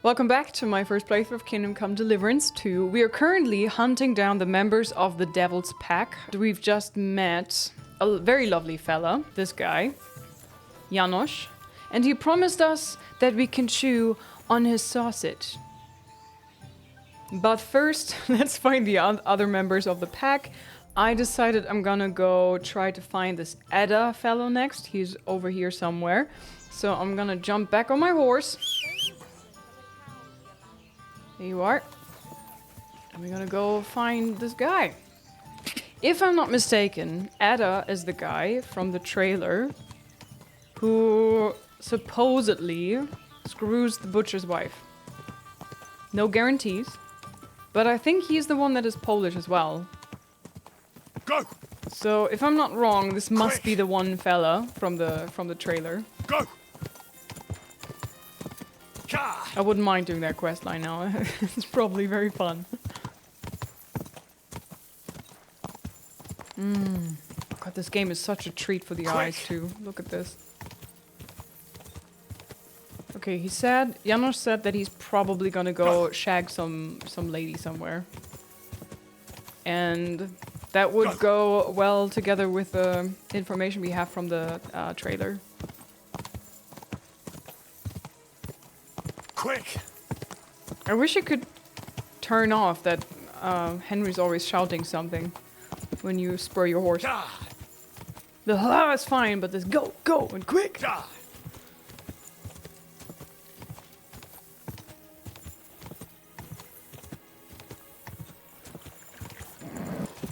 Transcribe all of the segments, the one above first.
Welcome back to my first playthrough of Kingdom Come Deliverance 2. We are currently hunting down the members of the Devil's Pack. We've just met a very lovely fella, this guy, Janos, and he promised us that we can chew on his sausage. But first, let's find the other members of the pack. I decided I'm gonna go try to find this Edda fellow next. He's over here somewhere. So I'm gonna jump back on my horse. There you are. And we're gonna go find this guy. If I'm not mistaken, Edda is the guy from the trailer who supposedly screws the butcher's wife. No guarantees, but I think he's the one that is Polish as well. Go! So if I'm not wrong, this must be the one fella from the trailer. Go! I wouldn't mind doing that quest line now. It's probably very fun. God, this game is such a treat for the eyes too. Look at this. Okay, Janos said that he's probably gonna go shag some lady somewhere. And that would go well together with the information we have from the trailer. Quick! I wish I could turn off that Henry's always shouting something when you spur your horse. The ha is fine, but this go, go, and quick!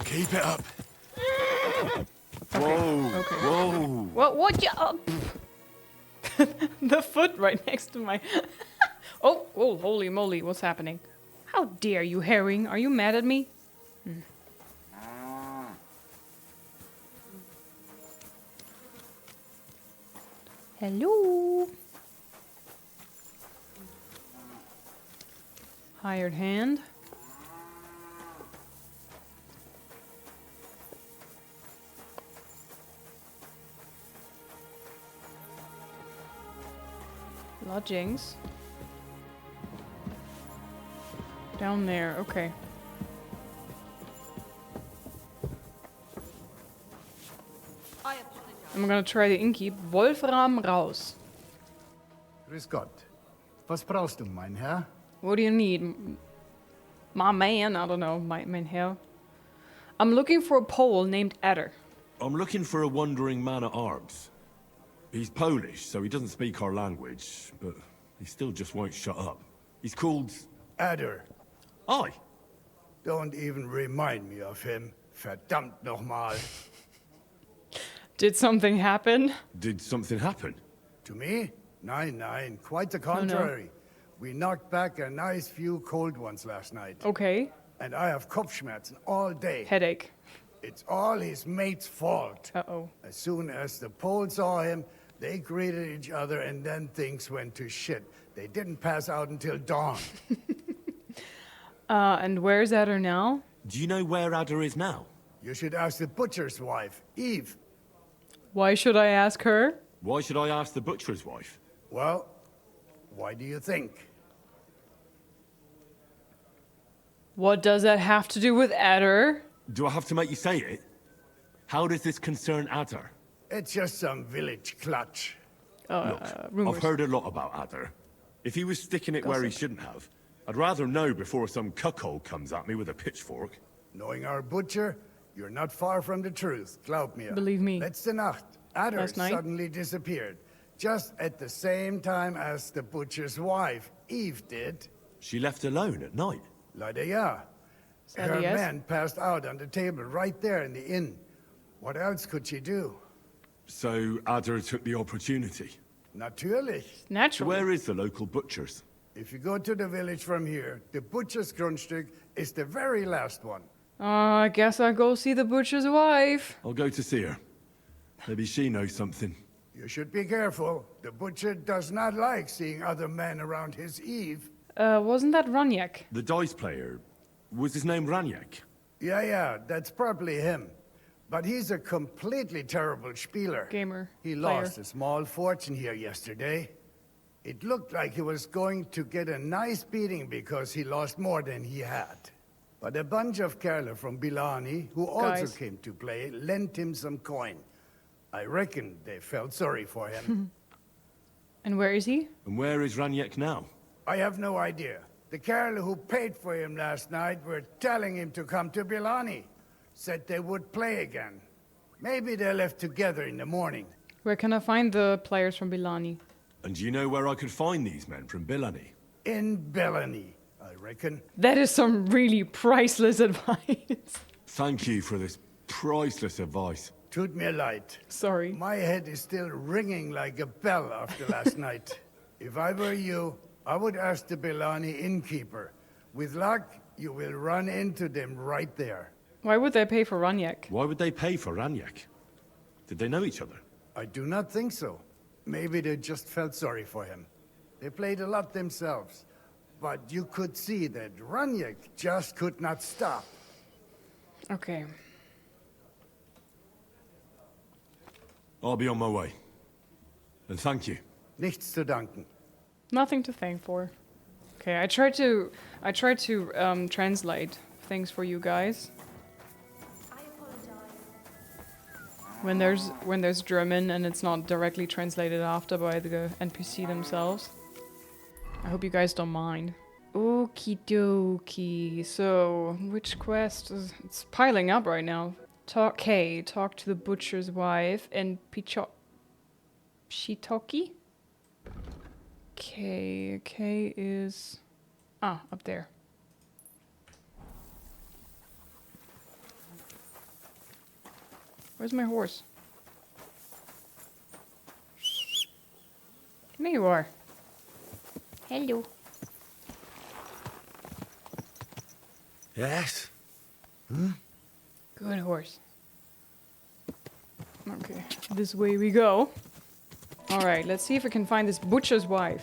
Keep it up. Okay. Whoa! Okay. Whoa! What you up? The foot right next to my... Oh, holy moly, what's happening? How dare you, Herring? Are you mad at me? Hello? Hired hand. Lodgings. Down there, okay. I'm gonna try the innkeep. Wolfram raus. Grüß Gott. Was brauchst du, mein Herr? What do you need? My man, I don't know, mein Herr. I'm looking for a Pole named Adder. I'm looking for a wandering man-at-arms. He's Polish, so he doesn't speak our language, but he still just won't shut up. He's called... Adder. Aye. Don't even remind me of him. Verdammt nochmal. Did something happen? Did something happen? To me? Nein, quite the contrary. We knocked back a nice few cold ones last night. Okay. And I have Kopfschmerzen all day. Headache. It's all his mate's fault. Uh-oh. As soon as the Poles saw him, they greeted each other and then things went to shit. They didn't pass out until dawn. And where's Adder now? Do you know where Adder is now? You should ask the butcher's wife, Eve. Why should I ask her? Why should I ask the butcher's wife? Well, why do you think? What does that have to do with Adder? Do I have to make you say it? How does this concern Adder? It's just some village clutch. Look, rumors. I've heard a lot about Adder. If he was sticking it where he shouldn't have, I'd rather know before some cuckold comes at me with a pitchfork. Knowing our butcher, you're not far from the truth, glaub mir. Believe me. Letzte Nacht, Adder Last night? suddenly disappeared. Just at the same time as the butcher's wife, Eve, did. She left alone at night. Leider ja. Sadly, Her yes. man passed out on the table right there in the inn. What else could she do? So Adder took the opportunity. Natürlich. Naturally. Where is the local butcher's? If you go to the village from here, the butcher's Grundstück is the very last one. I guess I'll go see the butcher's wife. I'll go to see her. Maybe she knows something. You should be careful. The butcher does not like seeing other men around his Eve. Wasn't that Ranyak? The dice player, was his name Ranyak? Yeah, that's probably him. But he's a completely terrible spieler. Gamer. He player. lost a small fortune here yesterday. It looked like he was going to get a nice beating because he lost more than he had. But a bunch of Kerala from Bilani, who also Guys. came to play, lent him some coin. I reckon they felt sorry for him. And where is he? And where is Raniek now? I have no idea. The Kerala who paid for him last night were telling him to come to Bilani. Said they would play again. Maybe they left together in the morning. Where can I find the players from Bilani? And do you know where I could find these men from Bilani? In Bilani, I reckon. That is some really priceless advice. Thank you for this priceless advice. Tut mir leid. Sorry. My head is still ringing like a bell after last night. If I were you, I would ask the Bilani innkeeper. With luck, you will run into them right there. Why would they pay for Raniek? Why would they pay for Raniek? Did they know each other? I do not think so. Maybe they just felt sorry for him. They played a lot themselves. But you could see that Raniek just could not stop. Okay. I'll be on my way. And thank you. Nichts zu danken. Nothing to thank for. Okay, I tried to translate things for you guys. When there's German and it's not directly translated after by the NPC themselves. I hope you guys don't mind. Okie dokie. So, which quest is... It's piling up right now. Talk to the butcher's wife and Shitoki? K is... Ah, up there. Where's my horse? There you are. Hello. Yes? Good horse. Okay, this way we go. Alright, let's see if I can find this butcher's wife.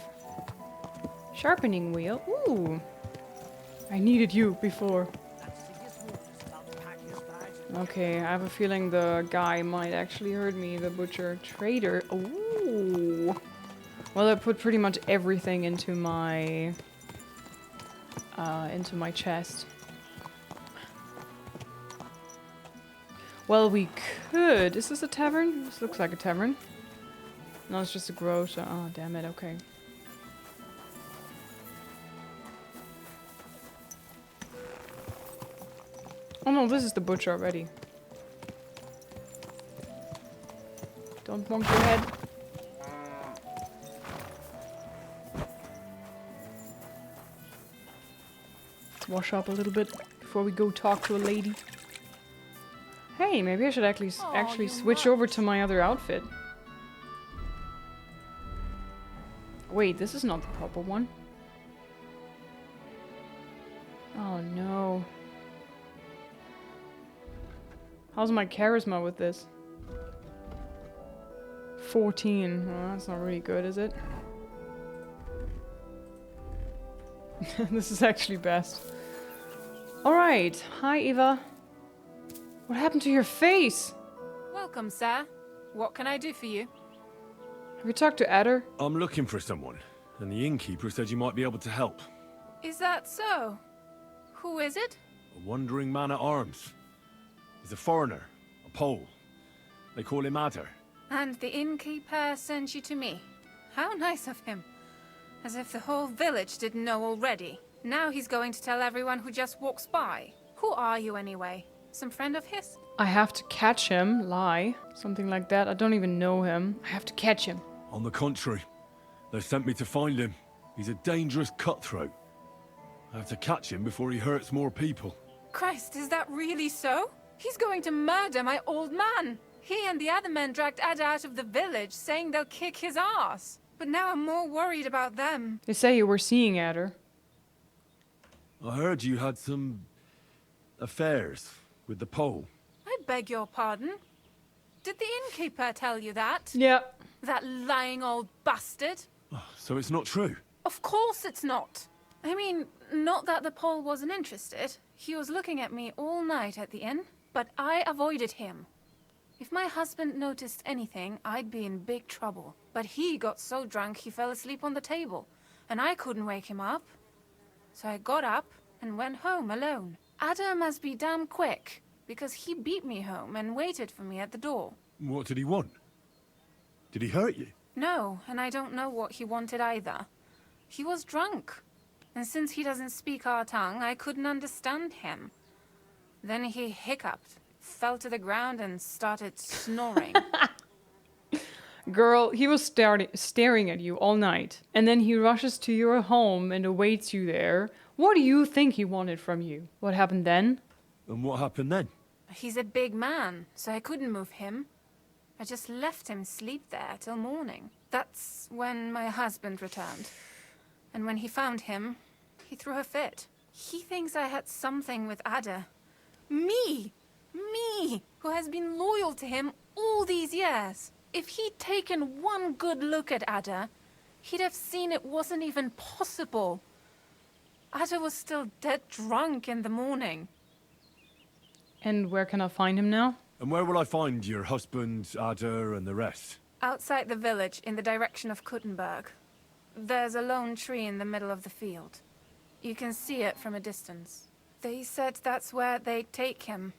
Sharpening wheel. Ooh. I needed you before. Okay, I have a feeling the guy might actually hurt me, the butcher trader. Ooh. Well, I put pretty much everything into my chest. Well, we could. Is this a tavern? This looks like a tavern. No, it's just a grocer. Oh, damn it. Okay. Oh no, this is the butcher already. Don't bonk your head. Let's wash up a little bit before we go talk to a lady. Hey, maybe I should actually switch over to my other outfit. Wait, this is not the proper one. Oh no. How's my charisma with this? 14. Well, that's not really good, is it? This is actually best. Alright. Hi, Eva. What happened to your face? Welcome, sir. What can I do for you? Have you talked to Adder? I'm looking for someone, and the innkeeper said you might be able to help. Is that so? Who is it? A wandering man at arms. He's a foreigner, a Pole. They call him Adder. And the innkeeper sent you to me. How nice of him. As if the whole village didn't know already. Now he's going to tell everyone who just walks by. Who are you anyway? Some friend of his? I have to catch him. Lie. Something like that. I don't even know him. I have to catch him. On the contrary, they sent me to find him. He's a dangerous cutthroat. I have to catch him before he hurts more people. Christ, is that really so? He's going to murder my old man. He and the other men dragged Ada out of the village, saying they'll kick his ass. But now I'm more worried about them. They say you were seeing Adder. I heard you had some affairs with the Pole. I beg your pardon? Did the innkeeper tell you that? Yeah. That lying old bastard? So it's not true? Of course it's not. I mean, not that the Pole wasn't interested. He was looking at me all night at the inn, but I avoided him. If my husband noticed anything, I'd be in big trouble. But he got so drunk he fell asleep on the table, and I couldn't wake him up. So I got up and went home alone. Ada must be damn quick, because he beat me home and waited for me at the door. What did he want? Did he hurt you? No, and I don't know what he wanted either. He was drunk, and since he doesn't speak our tongue, I couldn't understand him. Then he hiccuped, fell to the ground, and started snoring. Girl, he was staring at you all night, and then he rushes to your home and awaits you there. What do you think he wanted from you? What happened then? And what happened then? He's a big man, so I couldn't move him. I just left him sleep there till morning. That's when my husband returned. And when he found him, he threw a fit. He thinks I had something with Ada. Me! Me! Who has been loyal to him all these years. If he'd taken one good look at Ada, he'd have seen it wasn't even possible. Ada was still dead drunk in the morning. And where can I find him now? And where will I find your husband, Ada, and the rest? Outside the village, in the direction of Kuttenberg. There's a lone tree in the middle of the field. You can see it from a distance. They said that's where they'd take him,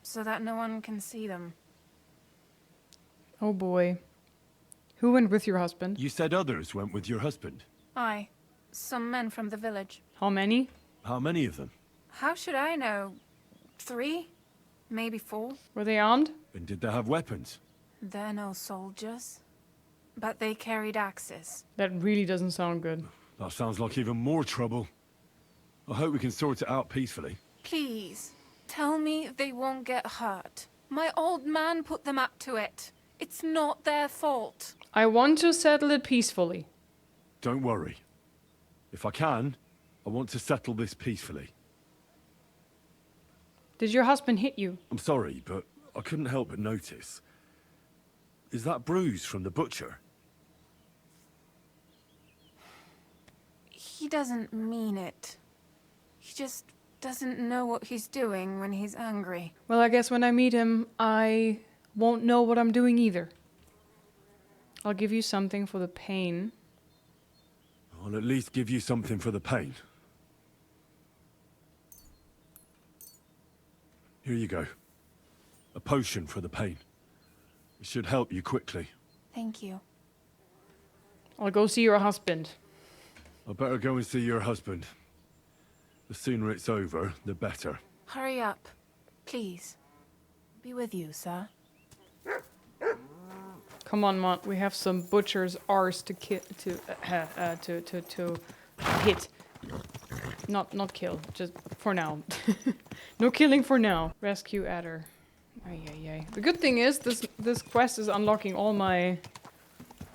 so that no one can see them. Oh boy. Who went with your husband? You said others went with your husband. Aye, some men from the village. How many? How many of them? How should I know? 3? Maybe 4? Were they armed? And did they have weapons? They're no soldiers. But they carried axes. That really doesn't sound good. That sounds like even more trouble. I hope we can sort it out peacefully. Please, tell me they won't get hurt. My old man put them up to it. It's not their fault. I want to settle it peacefully. Don't worry. If I can, I want to settle this peacefully. Did your husband hit you? I'm sorry, but I couldn't help but notice. Is that bruise from the butcher? He doesn't mean it. He just doesn't know what he's doing when he's angry. Well, I guess when I meet him, I won't know what I'm doing either. I'll give you something for the pain. I'll at least give you something for the pain. Here you go. A potion for the pain. It should help you quickly. Thank you. I'll go see your husband. I better go and see your husband. The sooner it's over, the better. Hurry up, please. Be with you, sir. Come on, Mont. We have some butcher's arse to hit. Not kill. Just for now. No killing for now. Rescue Adder. Ay, ay, ay. The good thing is this quest is unlocking all my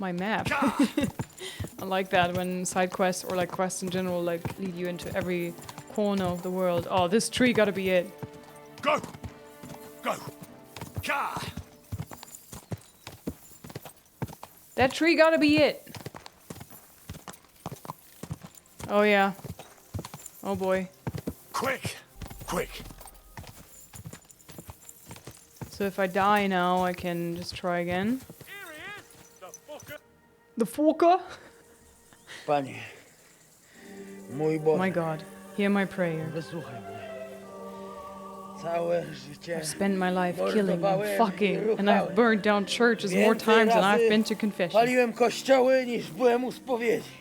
map. I like that when side quests or like quests in general like lead you into every corner of the world. Oh, this tree gotta be it. Go! Go! Ka! That tree gotta be it. Oh yeah. Oh boy. Quick! Quick! So if I die now, I can just try again. Here he is! The fucker! The Forker? Panie, mój Oh Boże, my god. Hear my prayer. wysłuchaj mnie. Całe życie I've spent my life killing and mordowałem fucking, i and I've ruchałem. burned down churches more Więcej times than razy I've been to confession. Paliłem kościoły niż byłem u spowiedzi.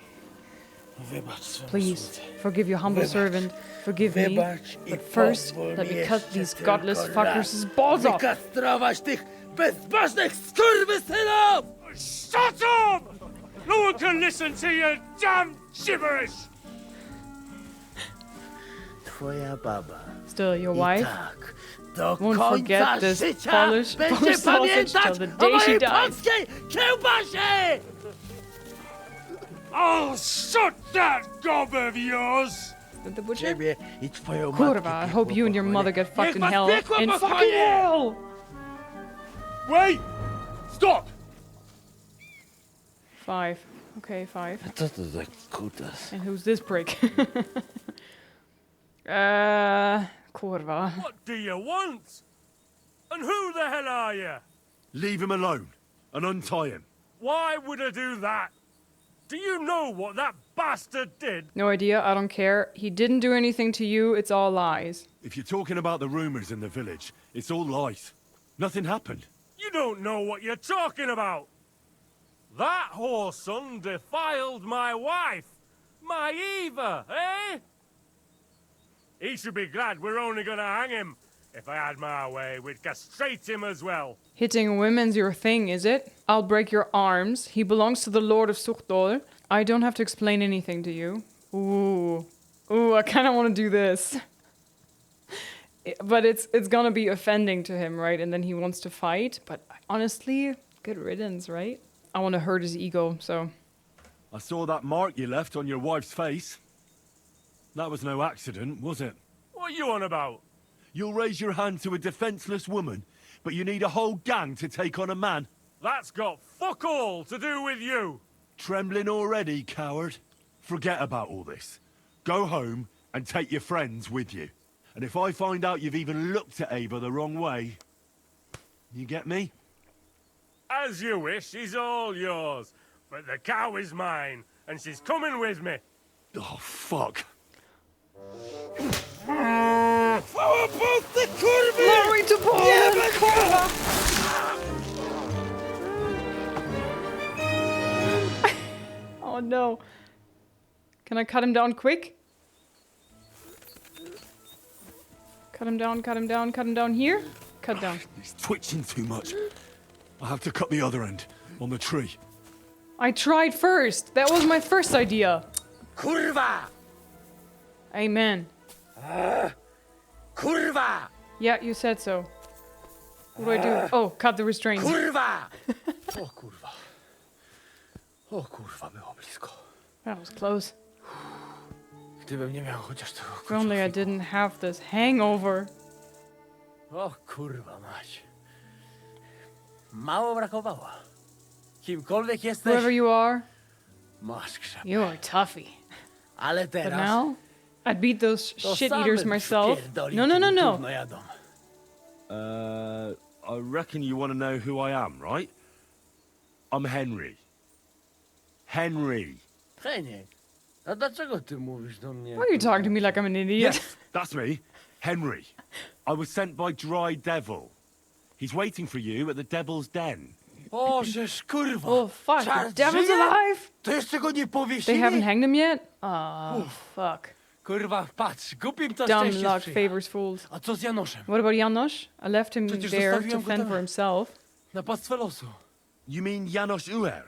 Wybacz swemu Please, słudze. forgive your humble Wybacz. servant. Forgive me. Wybacz i But first, pozwól let mi me cut jeszcze these tylko godless raz fuckers' balls off. wykastrować tych bezbożnych skurwysynów! Shut up! No one can listen to your damn gibberish! Twoja baba Still, your i wife tak do won't końca forget this życia Polish będzie sausage pamiętać till the o day she mojej dies. polskiej kiełbasie! I'll shut that gob of yours! The butcher? Ciebie i twoją Kurwa, matkę I hope you and your mother get Niech fucking was hell. piekło In fucking pochłonie! hell! Wait! Stop! 5. Okay, 5. Co to za kutas? And who's this prick? Kurwa. What do you want? And who the hell are you? Leave him alone and untie him. Why would I do that? Do you know what that bastard did? No idea, I don't care. He didn't do anything to you, it's all lies. If you're talking about the rumors in the village, it's all lies. Nothing happened. You don't know what you're talking about. That whoreson defiled my wife. My Eva, eh? He should be glad we're only gonna hang him. If I had my way, we'd castrate him as well. Hitting women's your thing, is it? I'll break your arms. He belongs to the Lord of Suchdol. I don't have to explain anything to you. Ooh. Ooh, I kind of want to do this. But it's gonna be offending to him, right? And then he wants to fight. But honestly, good riddance, right? I want to hurt his ego, so... I saw that mark you left on your wife's face. That was no accident, was it? What are you on about? You'll raise your hand to a defenseless woman, but you need a whole gang to take on a man. That's got fuck all to do with you. Trembling already, coward? Forget about all this. Go home and take your friends with you. And if I find out you've even looked at Ava the wrong way... You get me? As you wish, she's all yours. But the cow is mine, and she's coming with me. Oh, fuck. Glory to Poland! Kurwa! Oh no. Can I cut him down quick? Cut him down, cut him down, cut him down here? Cut down. He's twitching too much. I'll have to cut the other end, on the tree. I tried first. That was my first idea. Kurwa! Amen. Kurwa! Yeah, you said so. What do I do? Oh, cut the restraints. Kurwa! O kurwa. O kurwa, było blisko. That was close. Gdybym nie miał chociaż tego If only I didn't have this hangover. O kurwa mać. Mało brakowało. Kimkolwiek jesteś, Whoever you are, masz krzep. you're a toughie. Ale But teraz... now, I'd beat those to shit sam eaters bym myself. wpierdolił No, no, no, tym no. gównojadom. I reckon you want to know who I am, right? I'm Henry. Henry. Heniek, a dlaczego ty mówisz do mnie? Why are you talking to me like I'm an idiot? Yes, that's me. Henry. I was sent by Dry Devil. He's waiting for you at the Devil's Den. Bożeż, kurwa! Oh, fuck. The Czar devil's żyje? alive? To jeszcze go nie They powiesili? haven't hanged him yet? Oh, fuck. Kurwa, patrz, głupim to Dumb szczęście luck sprzyja. favors fools. A co z Janoszem? What about Janos? I left him Przecież there to zostawiłem go fend tam. for himself. Na pastwę losu. You mean Janos Uer?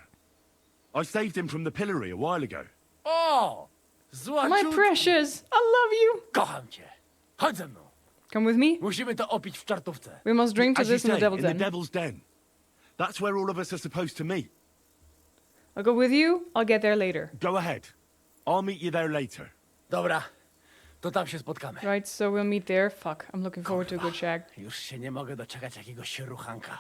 I saved him from the pillory a while ago. O! My Złaciutki. precious, I love you. Kocham cię. Chodź ze mną. Come with me? Musimy to opić w czartówce. We must drink to As you this in the say, devil's in the den. Devil's Den. That's where all of us are supposed to meet. I'll go with you. I'll get there later. Go ahead. I'll meet you there later. Dobra, to tam się spotkamy. Right, so we'll meet there. Fuck, I'm looking forward to a good shag. Już się nie mogę doczekać jakiegoś ruchanka.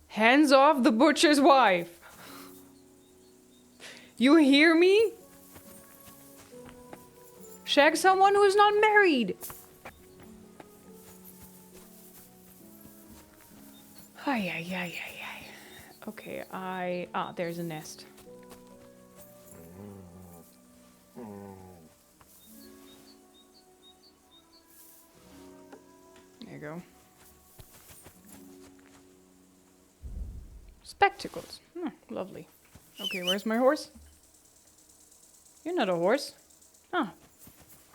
Hands off the butcher's wife. You hear me? Shag someone who is not married. Ay, ay, ay, ay, ay. Okay, there's a nest. There you go. Spectacles. Hmm, lovely. Okay, where's my horse? You're not a horse. Oh.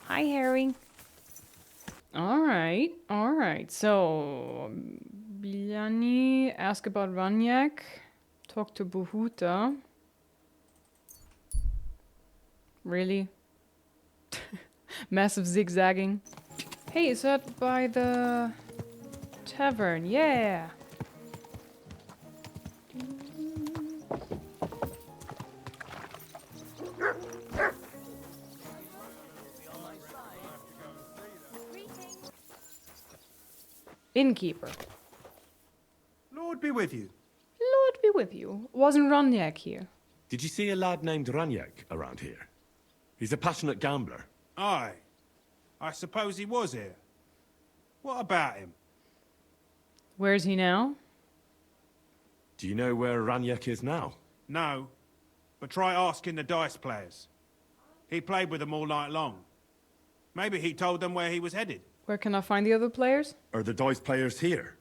Hi, Harry. Alright. So, Biljani, ask about Ranyak. Talk to Buhuta. Really? Massive zigzagging. Hey, is that by the tavern? Yeah. Innkeeper. Lord be with you. Lord be with you. Wasn't Ranyak here? Did you see a lad named Ranyak around here? He's a passionate gambler. Aye. I suppose he was here. What about him? Where is he now? Do you know where Ranyek is now? No, but try asking the dice players. He played with them all night long. Maybe he told them where he was headed. Where can I find the other players? Are the dice players here?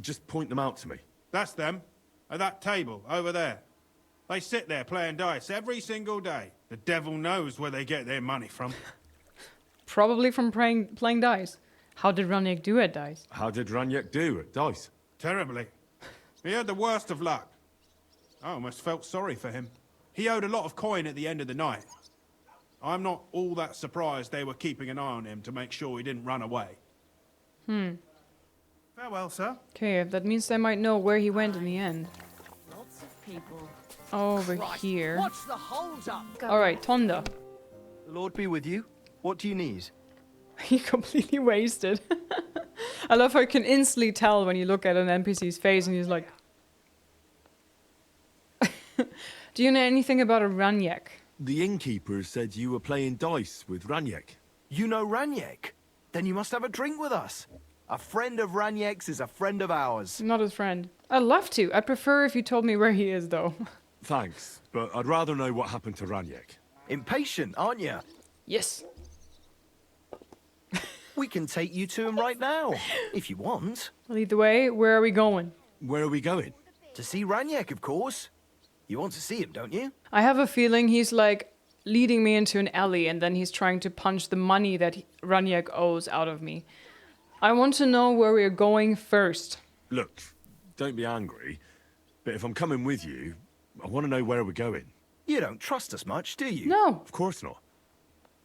Just point them out to me. That's them, at that table, over there. They sit there playing dice every single day. The devil knows where they get their money from. Probably from playing dice. How did Ranyek do at dice? How did Ranyek do at dice? Terribly. He had the worst of luck. I almost felt sorry for him. He owed a lot of coin at the end of the night. I'm not all that surprised they were keeping an eye on him to make sure he didn't run away. Farewell, sir. Okay, that means they might know where he went in the end. Lots of people. Over here. What's the hold up? Alright, Tonda. The Lord be with you. What do you need? He completely wasted. I love how you can instantly tell when you look at an NPC's face and he's like... Do you know anything about a Ranyek? The innkeeper said you were playing dice with Ranyek. You know Ranyek? Then you must have a drink with us. A friend of Ranyek's is a friend of ours. I'm not his friend. I'd love to. I'd prefer if you told me where he is, though. Thanks, but I'd rather know what happened to Ranyek. Impatient, aren't you? Yes. We can take you to him right now, if you want. Lead the way. Where are we going? Where are we going? To see Ranyek, of course. You want to see him, don't you? I have a feeling he's like leading me into an alley and then he's trying to punch the money that Ranyek owes out of me. I want to know where we're going first. Look, don't be angry, but if I'm coming with you, I want to know where we're going. You don't trust us much, do you? No, Of course not.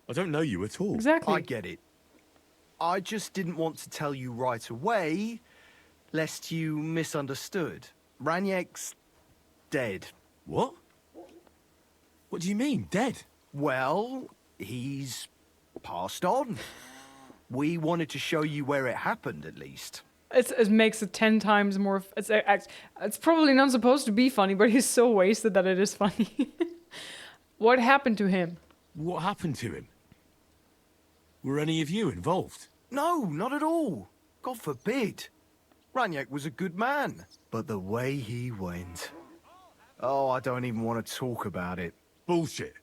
I don't know you at all. exactly. I get it. I just didn't want to tell you right away, lest you misunderstood. Ranyek's dead. What? What do you mean, dead? Well, he's passed on. We wanted to show you where it happened, at least. It makes it 10 times more... It's probably not supposed to be funny, but he's so wasted that it is funny. What happened to him? What happened to him? Were any of you involved? No, not at all. God forbid. Ranyek was a good man. But the way he went... Oh, I don't even want to talk about it. Bullshit.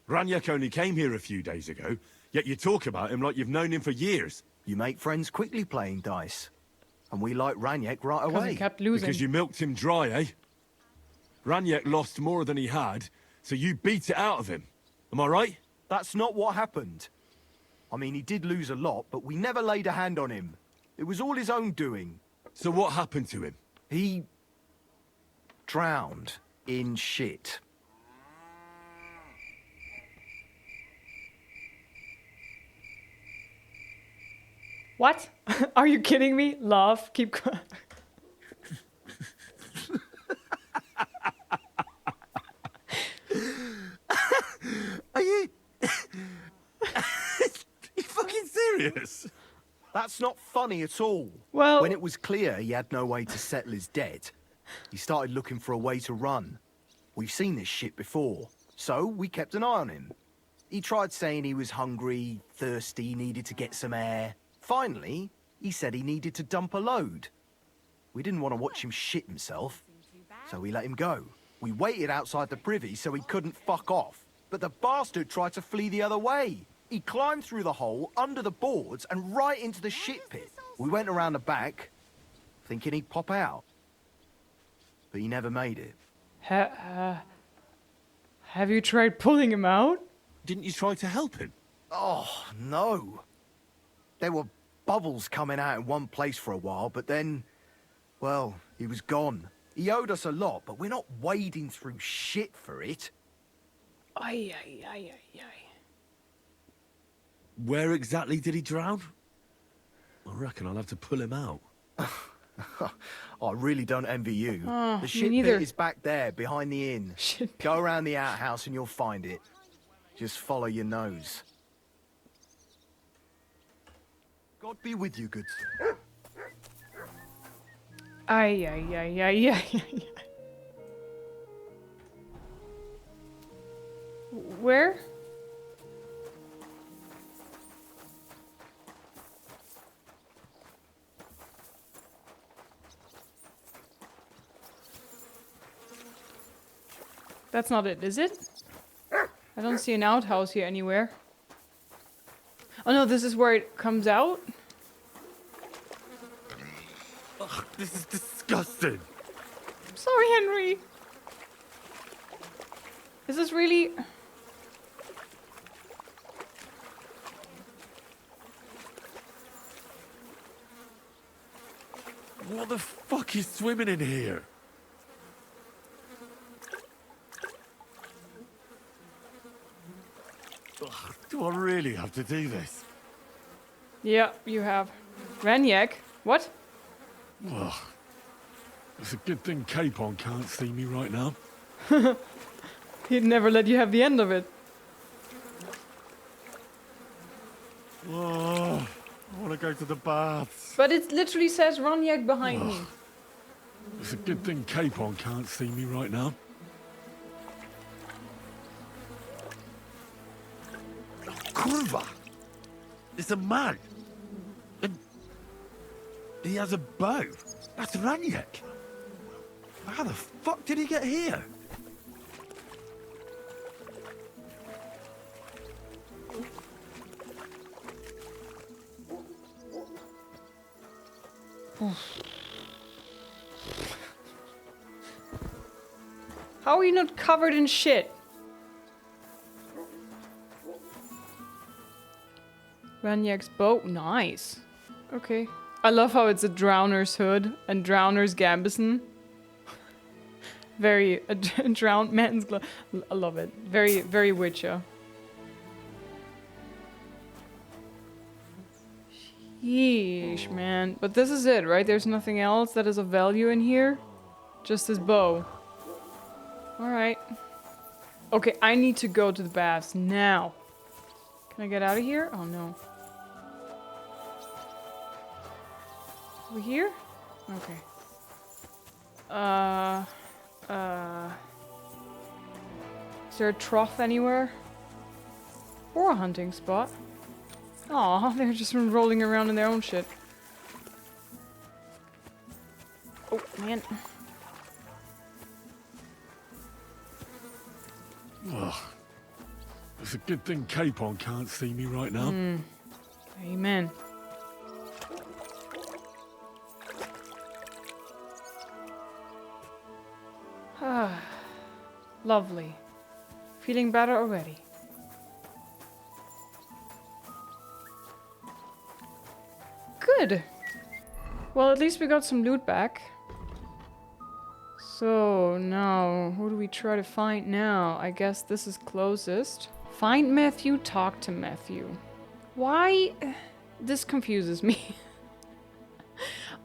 Ranyek only came here a few days ago, yet you talk about him like you've known him for years. You make friends quickly playing dice. And we like Ranyek right Because he away. kept losing. Because you milked him dry, eh? Ranyek lost more than he had, so you beat it out of him. Am I right? That's not what happened. I mean, he did lose a lot, but we never laid a hand on him. It was all his own doing. So what happened to him? He... drowned in shit. What? Are you kidding me? Laugh. Keep going. Are you... you fucking serious? That's not funny at all. Well- When it was clear he had no way to settle his debt, he started looking for a way to run. We've seen this shit before, so we kept an eye on him. He tried saying he was hungry, thirsty, needed to get some air. Finally, he said he needed to dump a load. We didn't want to watch him shit himself, so we let him go. We waited outside the privy so he couldn't fuck off, but the bastard tried to flee the other way. He climbed through the hole, under the boards, and right into the shit pit. We went around the back, thinking he'd pop out. But he never made it. Have you tried pulling him out? Didn't you try to help him? Oh, no. There were bubbles coming out in one place for a while, but then, well, he was gone. He owed us a lot, but we're not wading through shit for it. Ay. Where exactly did he drown? I reckon I'll have to pull him out. I really don't envy you. Oh, The me shit neither. pit is back there, behind the inn. Shit pit. Go around the outhouse and you'll find it. Just follow your nose. God be with you, good sir. Ay. Where? That's not it, is it? I don't see an outhouse here anywhere. Oh no, this is where it comes out? Ugh, this is disgusting. I'm sorry, Henry. Is this really... What the fuck is swimming in here? Ugh, do I really have to do this? Yeah, you have. Raniak? What? Ugh. It's a good thing Capon can't see me right now. He'd never let you have the end of it. Oh, I want to go to the baths. But it literally says Raniak behind me. It's a good thing Capon can't see me right now. Kurva! It's a man. And he has a bow. That's Raniak. How the fuck did he get here? How are you not covered in shit? Raniak's bow. Nice. Okay. I love how it's a Drowner's hood and Drowner's gambeson. Very a drowned man's glove. I love it. Very, very Witcher. Yeesh, man. But this is it, right? There's nothing else that is of value in here? Just his bow. Alright. Okay, I need to go to the baths now. Can I get out of here? Oh no. Over here? Okay. Is there a trough anywhere? Or a hunting spot? Aw, they're just rolling around in their own shit. Oh, man. Ugh. It's a good thing Capon can't see me right now. Amen. Lovely. Feeling better already. Good. Well, at least we got some loot back. So, now, who do we try to find now? I guess this is closest. Find Matthew, talk to Matthew. Why? This confuses me.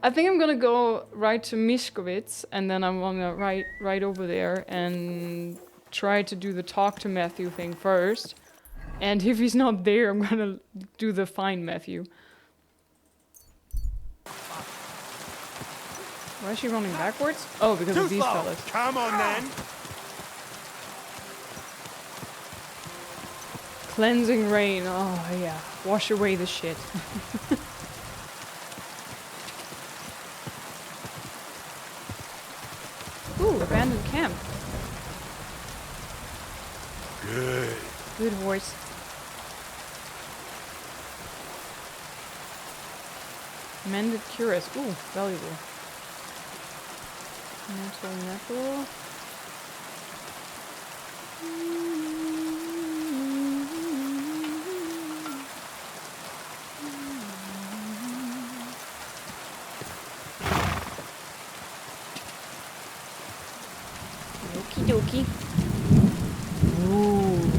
I think I'm gonna go right to Mishkovitz, and then I'm gonna right over there and try to do the talk to Matthew thing first. And if he's not there, I'm gonna do the find Matthew. Why is she running backwards? Oh, because of these fellas. Come on then. Cleansing rain. Oh, yeah. Wash away the shit. Ooh, abandoned camp. Good. Good horse. Mended cuirass. Ooh, valuable. Metal. Okie dokie. Ooh.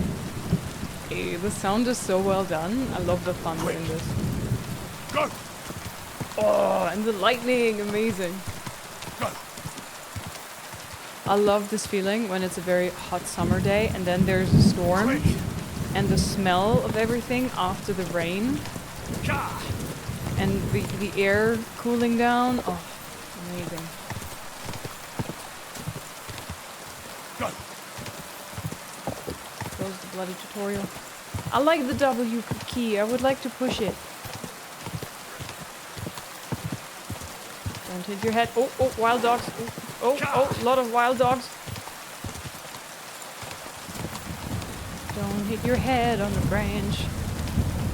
Hey, the sound is so well done. I love the thunder in this. Go! Oh, and the lightning. Amazing. Go! I love this feeling when it's a very hot summer day and then there's a storm and the smell of everything after the rain and the air cooling down. Oh, amazing. Go! Close the bloody tutorial. I like the W key. I would like to push it. Don't hit your head. Oh, wild dogs. Oh, a lot of wild dogs. Don't hit your head on the branch.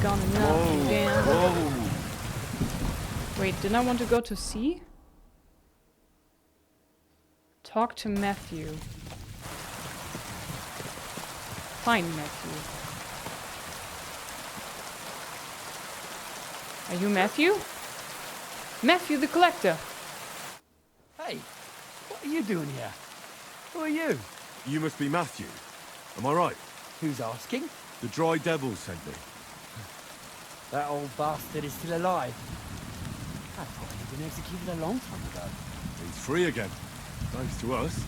Gonna knock you down. Whoa! Wait, didn't I want to go to C? Talk to Matthew. Find Matthew. Are you Matthew? Matthew the collector. Hey, what are you doing here? Who are you? You must be Matthew. Am I right? Who's asking? The Dry Devil sent me. That old bastard is still alive. I thought he'd been executed a long time ago. He's free again. Thanks to us.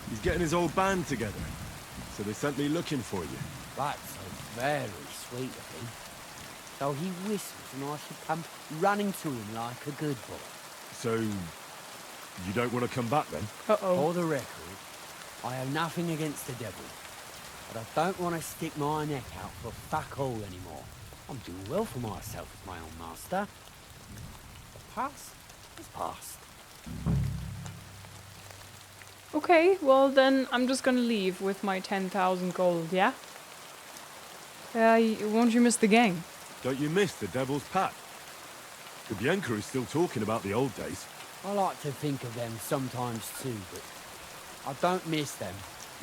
He's getting his old band together. So they sent me looking for you. That's so very sweet of him. So he whistles and I should come running to him like a good boy. So, you don't want to come back then? Uh-oh. For the record, I have nothing against the devil. But I don't want to stick my neck out for fuck all anymore. I'm doing well for myself as my own master. The past is past. Okay, well then I'm just gonna leave with my 10,000 gold, yeah? Won't you miss the gang? Don't you miss the Devil's Pack? The Bianca is still talking about the old days. I like to think of them sometimes too, but I don't miss them.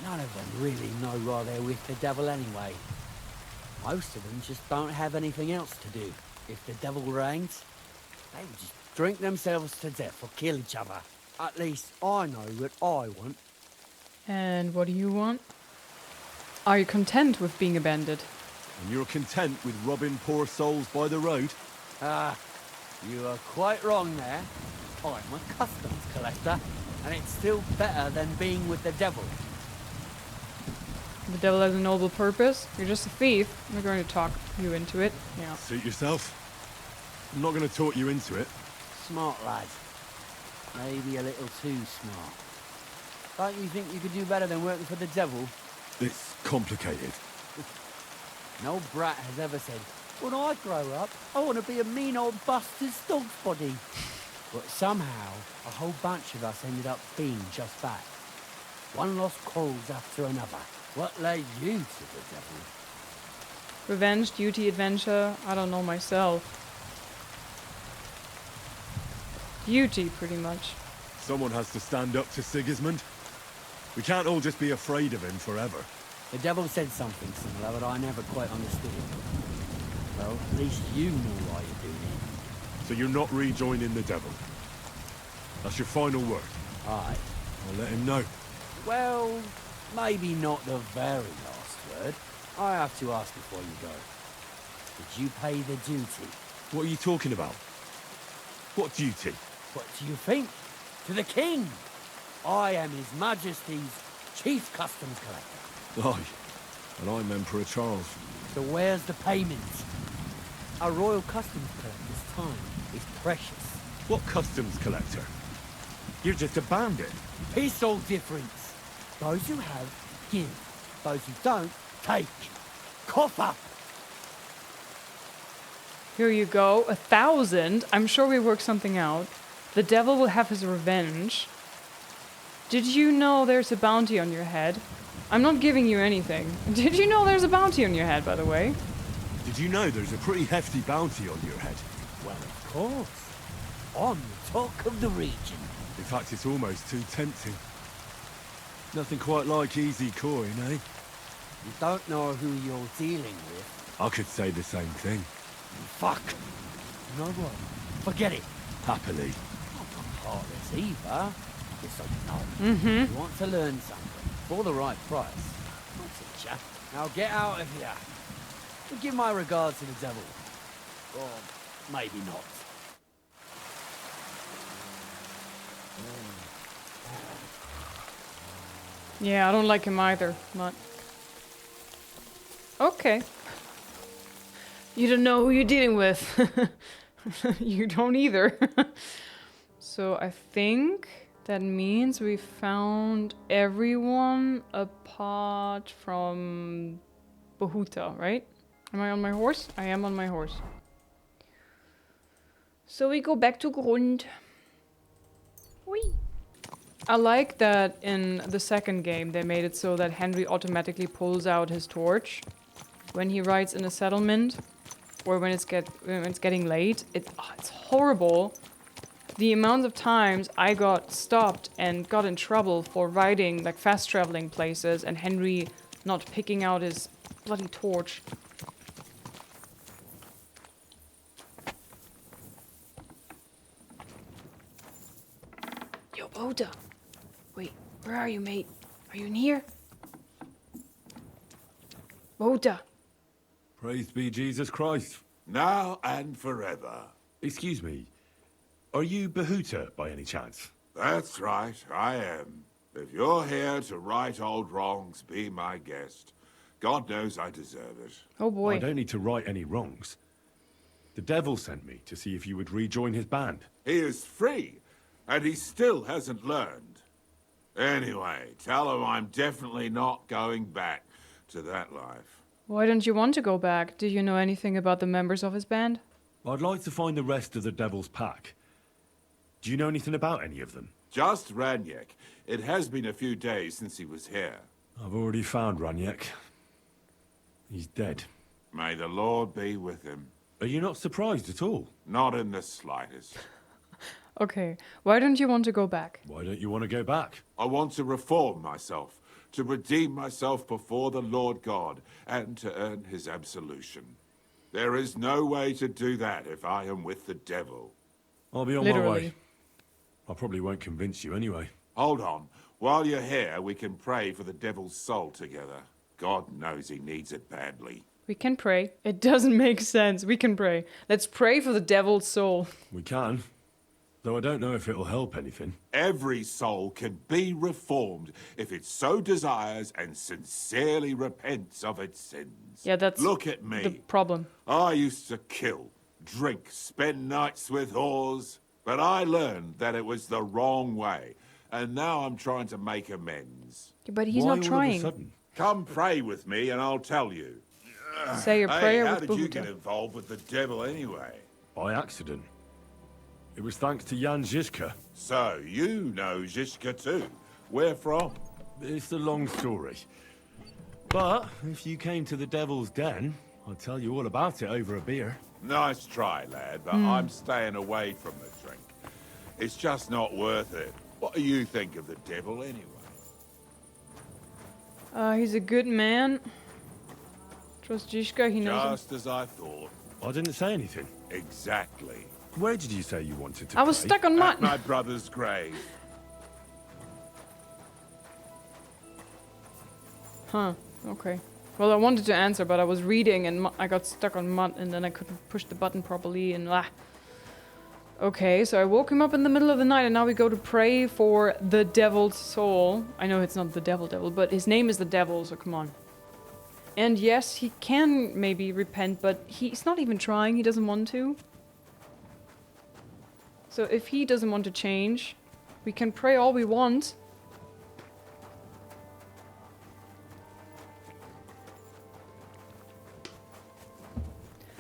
None of them really know why they're with the devil anyway. Most of them just don't have anything else to do. If the devil reigns, they would just drink themselves to death or kill each other. At least I know what I want. And what do you want? Are you content with being a bandit? And you're content with robbing poor souls by the road? Ah, you are quite wrong there. I'm a customs collector, and it's still better than being with the devil. The devil has a noble purpose. You're just a thief. I'm not going to talk you into it. Yeah. Suit yourself. I'm not going to talk you into it. Smart lad. Maybe a little too smart. Don't you think you could do better than working for the devil? It's complicated. No brat has ever said, when I grow up, I want to be a mean old bastard's dog's body. But somehow, a whole bunch of us ended up being just that. One lost cause after another. What led you to the devil? Revenge, duty, adventure. I don't know myself. Duty, pretty much. Someone has to stand up to Sigismund. We can't all just be afraid of him forever. The devil said something similar, but I never quite understood it. Well, at least you know why you're doing it. So you're not rejoining the devil. That's your final word. Aye. I'll let him know. Well, maybe not the very last word. I have to ask before you go. Did you pay the duty? What are you talking about? What duty? What do you think? To the king! I am His Majesty's Chief Customs Collector. Aye, and I'm Emperor Charles. So where's the payment? A royal customs collector's time is precious. What customs collector? You're just a bandit. Peace all difference. Those who have, give. Those who don't, take. Cough up! Here you go. 1,000. I'm sure we work something out. The devil will have his revenge. Did you know there's a bounty on your head? I'm not giving you anything. Did you know there's a bounty on your head, by the way? Did you know there's a pretty hefty bounty on your head? Well, of course. I'm the talk of the region. In fact, it's almost too tempting. Nothing quite like easy coin, eh? You don't know who you're dealing with. I could say the same thing. Fuck. You know what? Forget it. Happily. I'm not heartless either. Just so you know. You want to learn something for the right price. I'll teach ya. Now get out of here. And give my regards to the devil. Or maybe not. Yeah, I don't like him either. Not. Okay. You don't know who you're dealing with. You don't either. So I think that means we found everyone apart from Bohuta, right? Am I on my horse? I am on my horse. So we go back to Grund. Whee! I like that in the second game they made it so that Henry automatically pulls out his torch when he rides in a settlement or when it's getting late. It's horrible. The amount of times I got stopped and got in trouble for riding like fast traveling places and Henry not picking out his bloody torch. Yo, Boda. Wait, where are you, mate? Are you in here? Boda. Praise be Jesus Christ. Now and forever. Excuse me. Are you Bahuta by any chance? That's right, I am. If you're here to right old wrongs, be my guest. God knows I deserve it. Oh boy. I don't need to right any wrongs. The devil sent me to see if you would rejoin his band. He is free, and he still hasn't learned. Anyway, tell him I'm definitely not going back to that life. Why don't you want to go back? Do you know anything about the members of his band? I'd like to find the rest of the devil's pack. Do you know anything about any of them? Just Ranyek. It has been a few days since he was here. I've already found Ranyek. He's dead. May the Lord be with him. Are you not surprised at all? Not in the slightest. Okay, why don't you want to go back? Why don't you want to go back? I want to reform myself, to redeem myself before the Lord God, and to earn his absolution. There is no way to do that if I am with the devil. I'll be on my way. I probably won't convince you anyway. Hold on. While you're here, we can pray for the devil's soul together. God knows he needs it badly. We can pray. It doesn't make sense. We can pray. Let's pray for the devil's soul. We can. Though I don't know if it'll help anything. Every soul can be reformed if it so desires and sincerely repents of its sins. Yeah, that's Look at me. the problem. I used to kill, drink, spend nights with whores, but I learned that it was the wrong way, and now I'm trying to make amends. But he's Why not all of a trying. sudden? Come pray with me and I'll tell you. Say your prayer How with did you get Bahuta. involved with the devil anyway? By accident. It was thanks to Jan Žižka. So, you know Žižka too. Where from? It's a long story. But if you came to the Devil's Den, I'll tell you all about it over a beer. Nice try, lad, but I'm staying away from the drink. It's just not worth it. What do you think of the devil anyway? He's a good man. Trust Žižka, he knows him. Just as I thought. I didn't say anything. Exactly. Where did you say you wanted to I was play? stuck on At mutton. my brother's grave. Huh, okay. Well, I wanted to answer, but I was reading and I got stuck on mud and then I couldn't push the button properly and Okay, so I woke him up in the middle of the night and now we go to pray for the devil's soul. I know it's not the devil, but his name is the devil, so come on. And yes, he can maybe repent, but he's not even trying, he doesn't want to. So if he doesn't want to change, we can pray all we want.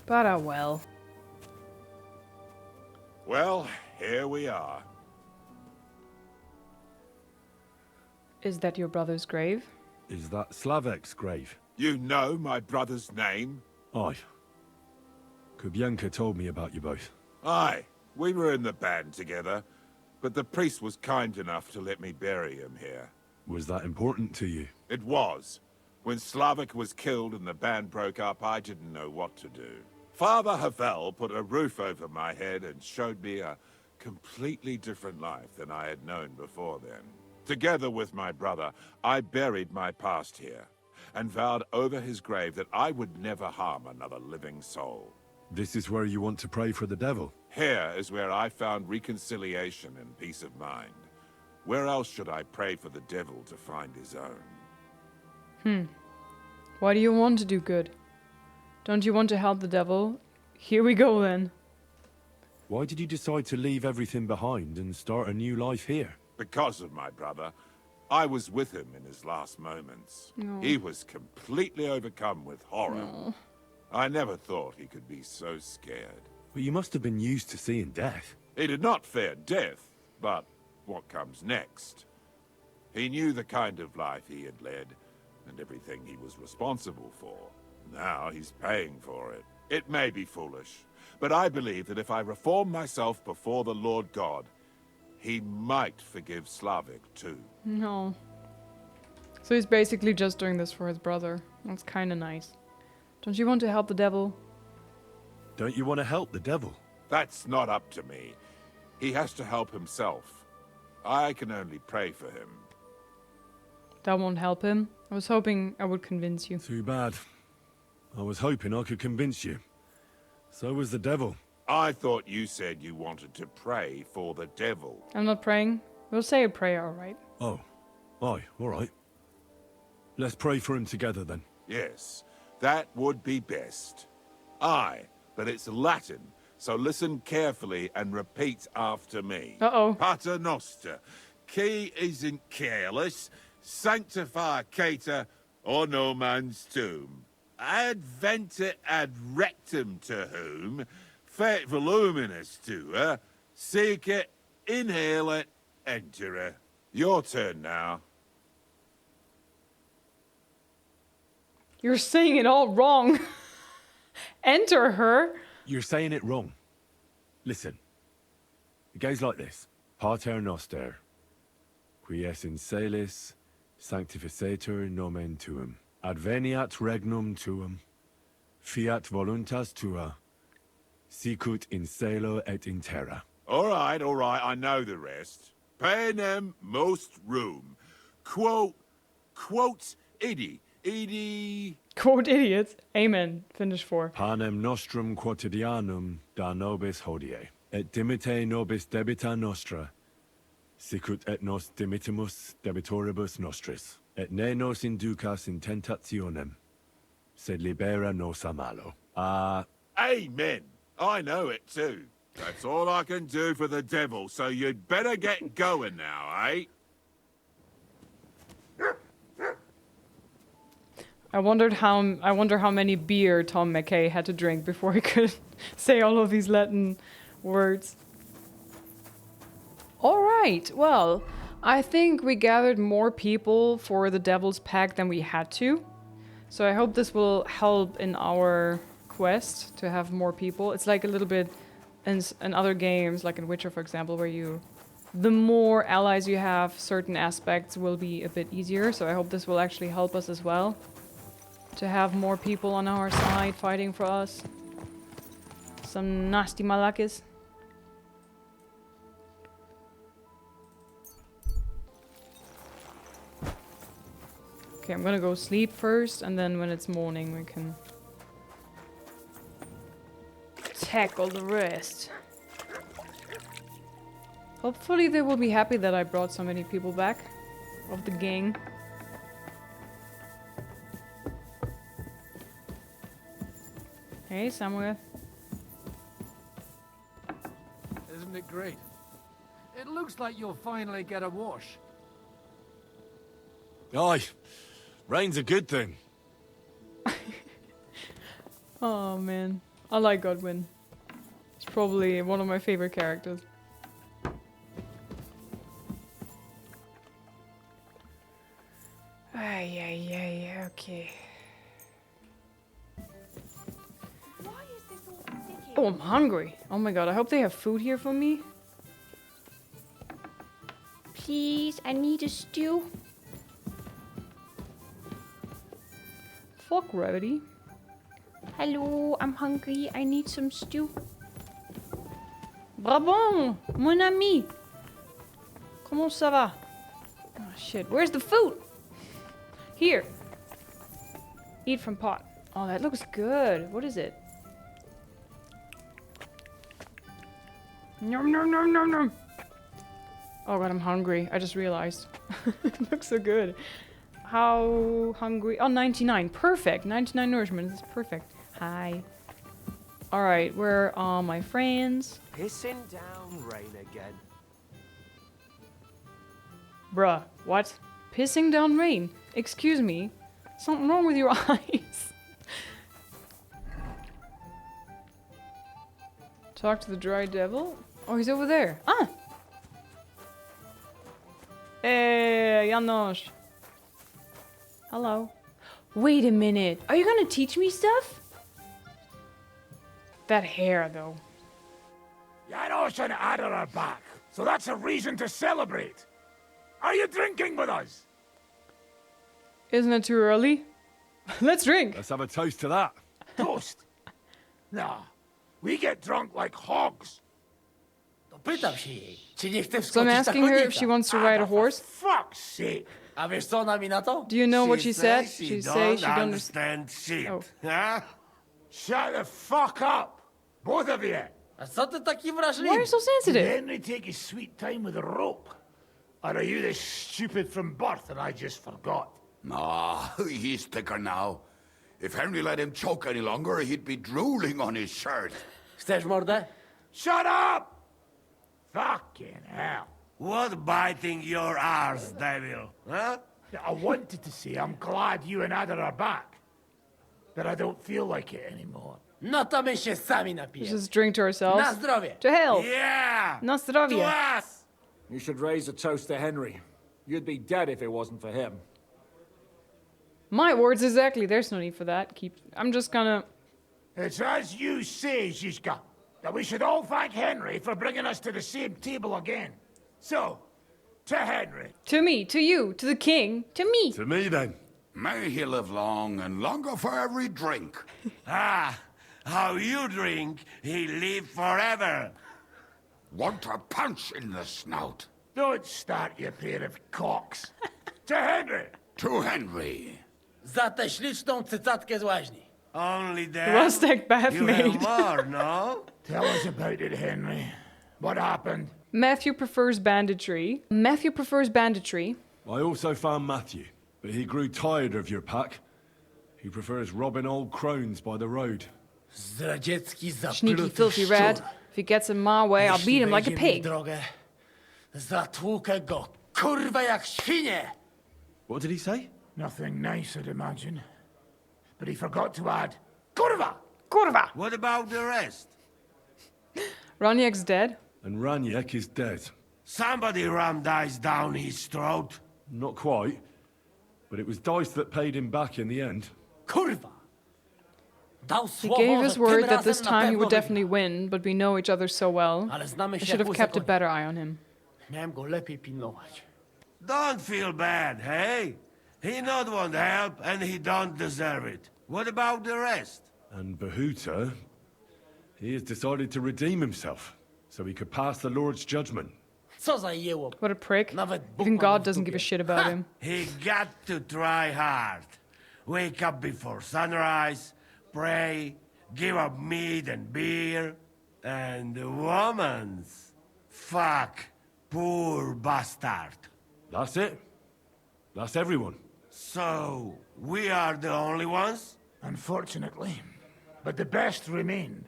But well. Well, here we are. Is that your brother's grave? Is that Slavek's grave? You know my brother's name? Aye. Kubienka told me about you both. Aye. We were in the band together, but the priest was kind enough to let me bury him here. Was that important to you? It was. When Slavik was killed and the band broke up, I didn't know what to do. Father Havel put a roof over my head and showed me a completely different life than I had known before then. Together with my brother, I buried my past here and vowed over his grave that I would never harm another living soul. This is where you want to pray for the devil? Here is where I found reconciliation and peace of mind. Where else should I pray for the devil to find his own? Why do you want to do good? Don't you want to help the devil? Here we go then. Why did you decide to leave everything behind and start a new life here? Because of my brother. I was with him in his last moments. He was completely overcome with horror. I never thought he could be so scared. But you must have been used to seeing death. He did not fear death, but what comes next? He knew the kind of life he had led, and everything he was responsible for. Now he's paying for it. It may be foolish, but I believe that if I reform myself before the Lord God, he might forgive Slavic too. No. So he's basically just doing this for his brother. That's kind of nice. Don't you want to help the devil? Don't you want to help the devil? That's not up to me. He has to help himself. I can only pray for him. That won't help him. I was hoping I would convince you. Too bad. I was hoping I could convince you. So was the devil. I thought you said you wanted to pray for the devil. I'm not praying. We'll say a prayer, alright? Oh. Aye, alright. Let's pray for him together then. Yes, that would be best. Aye, but it's Latin, so listen carefully and repeat after me. Uh-oh. Pater Noster, qui isn't careless, sanctificator or no man's tomb. Adventure ad rectum to whom, fet voluminous to her, seek it, inhale it, enter her. Your turn now. You're saying it all wrong. Enter her. You're saying it wrong. Listen. It goes like this. Pater Noster, qui es in celis, sanctificetur nomen tuum. Adveniat regnum tuum, fiat voluntas tua, sicut in cielo et in terra. All right, I know the rest. Panem most room. Quote, idi. Quote idiot. Amen. Finish 4. Panem nostrum quotidianum da nobis hodie, et dimite nobis debita nostra, sicut et nos dimitimus debitoribus nostris, et ne nos inducas in tentationem, sed libera nos a malo. Amen. I know it too. That's all I can do for the devil, so you'd better get going now, eh? I wonder how many beer Tom McKay had to drink before he could say all of these Latin words. Alright, well, I think we gathered more people for the Devil's Pack than we had to. So I hope this will help in our quest to have more people. It's like a little bit in other games, like in Witcher, for example, where the more allies you have, certain aspects will be a bit easier. So I hope this will actually help us as well. To have more people on our side fighting for us. Some nasty malakis. Okay, I'm gonna go sleep first, and then when it's morning we can tackle the rest. Hopefully they will be happy that I brought so many people back of the gang. Hey, Samuel. Isn't it great? It looks like you'll finally get a wash. Aye, rain's a good thing. Oh man, I like Godwin. He's probably one of my favorite characters. Ay, okay. Oh, I'm hungry. Oh my god, I hope they have food here for me. Please, I need a stew. Fuck gravity. Hello, I'm hungry. I need some stew. Bravo, mon ami. Comment ça va? Oh shit, where's the food? Here. Eat from pot. Oh, that looks good. What is it? Nom nom nom nom nom. Oh god, I'm hungry. I just realized. It looks so good. How hungry? Oh, 99. Perfect. 99 nourishment. This is perfect. Hi. Alright, where are my friends? Pissing down rain again. Bruh, what? Pissing down rain? Excuse me? Something wrong with your eyes. Talk to the dry devil? Oh, he's over there. Ah! Hey, Janos. Hello. Wait a minute. Are you gonna teach me stuff? That hair, though. Janos and Ada are back, so that's a reason to celebrate. Are you drinking with us? Isn't it too early? Let's drink. Let's have a toast to that. Toast? Nah, we get drunk like hogs. Pytam się jej, czy nie chce So I'm wskoczyć na asking her if konika. she wants to ride a horse. Fuck's sake. A wiesz co ona mi na to? Do you know what she said? She She don't say she don't understand shit. Oh. Huh? Shut the fuck up, both of you. A co ty taki Why are wrażliwy? you so Did sensitive? Henry take his sweet time with a rope? Or are you this stupid from birth and I just forgot? Nah, he's thicker now. If Henry let him choke any longer, he'd be drooling on his shirt. Chcesz mordę? Shut up! Fucking hell. What biting your arse, devil? Huh? I wanted to say I'm glad you and Ada are back. But I don't feel like it anymore. No to my się sami Let's napijemy. just drink to ourselves. Na zdrowie. To hell. Yeah! Na To zdrowie. us! You should raise a toast to Henry. You'd be dead if it wasn't for him. My words exactly. There's no need for that. I'm just gonna... It's as you say, Zizka, that we should all thank Henry for bringing us to the same table again. So, to Henry. To me, to you, to the king, to me. To me, then. May he live long and longer for every drink. Ah, how you drink, he live forever. Want a punch in the snout. Don't start, you pair of cocks. To Henry. To Henry. Za tę śliczną cycatkę z łaźni. Only that. Rustic bath You maid. have more, no? Tell us about it, Henry. What happened? Matthew prefers banditry. Matthew prefers banditry. I also found Matthew, but he grew tired of your pack. He prefers robbing old crones by the road. Zdradziecki, zapluty Sneaky, filthy rat. If he gets in my way, I'll beat him like a Jeśli wejdzie mi w pig. drogę, zatłukę go, kurwa jak świnie! What did he say? Nothing nice, I'd imagine. But he forgot to add, Kurva! Kurva! What about the rest? Raniak's dead. And Raniek is dead. Somebody rammed dice down his throat. Not quite. But it was dice that paid him back in the end. Kurwa! Dał He słowo, gave że his tym word that razem this na time he pewno would wygra. definitely win, but we know each other so well. Ale znamy I się should jak have łyse kept a konie. better eye on him. Miałem go lepiej pilnować. Don't feel bad, hey? He not want help, and he don't deserve it. What about the rest? And Bahuta, he has decided to redeem himself, so he could pass the Lord's judgment. Co za jełop. What a prick. Nawet Bóg Even ma go God w doesn't give a dupie. shit about him. He got to try hard. Wake up before sunrise, pray, give up meat and beer, and the woman's. Fuck, poor bastard. That's it. That's everyone. So, we are the only ones? Unfortunately. But the best remained.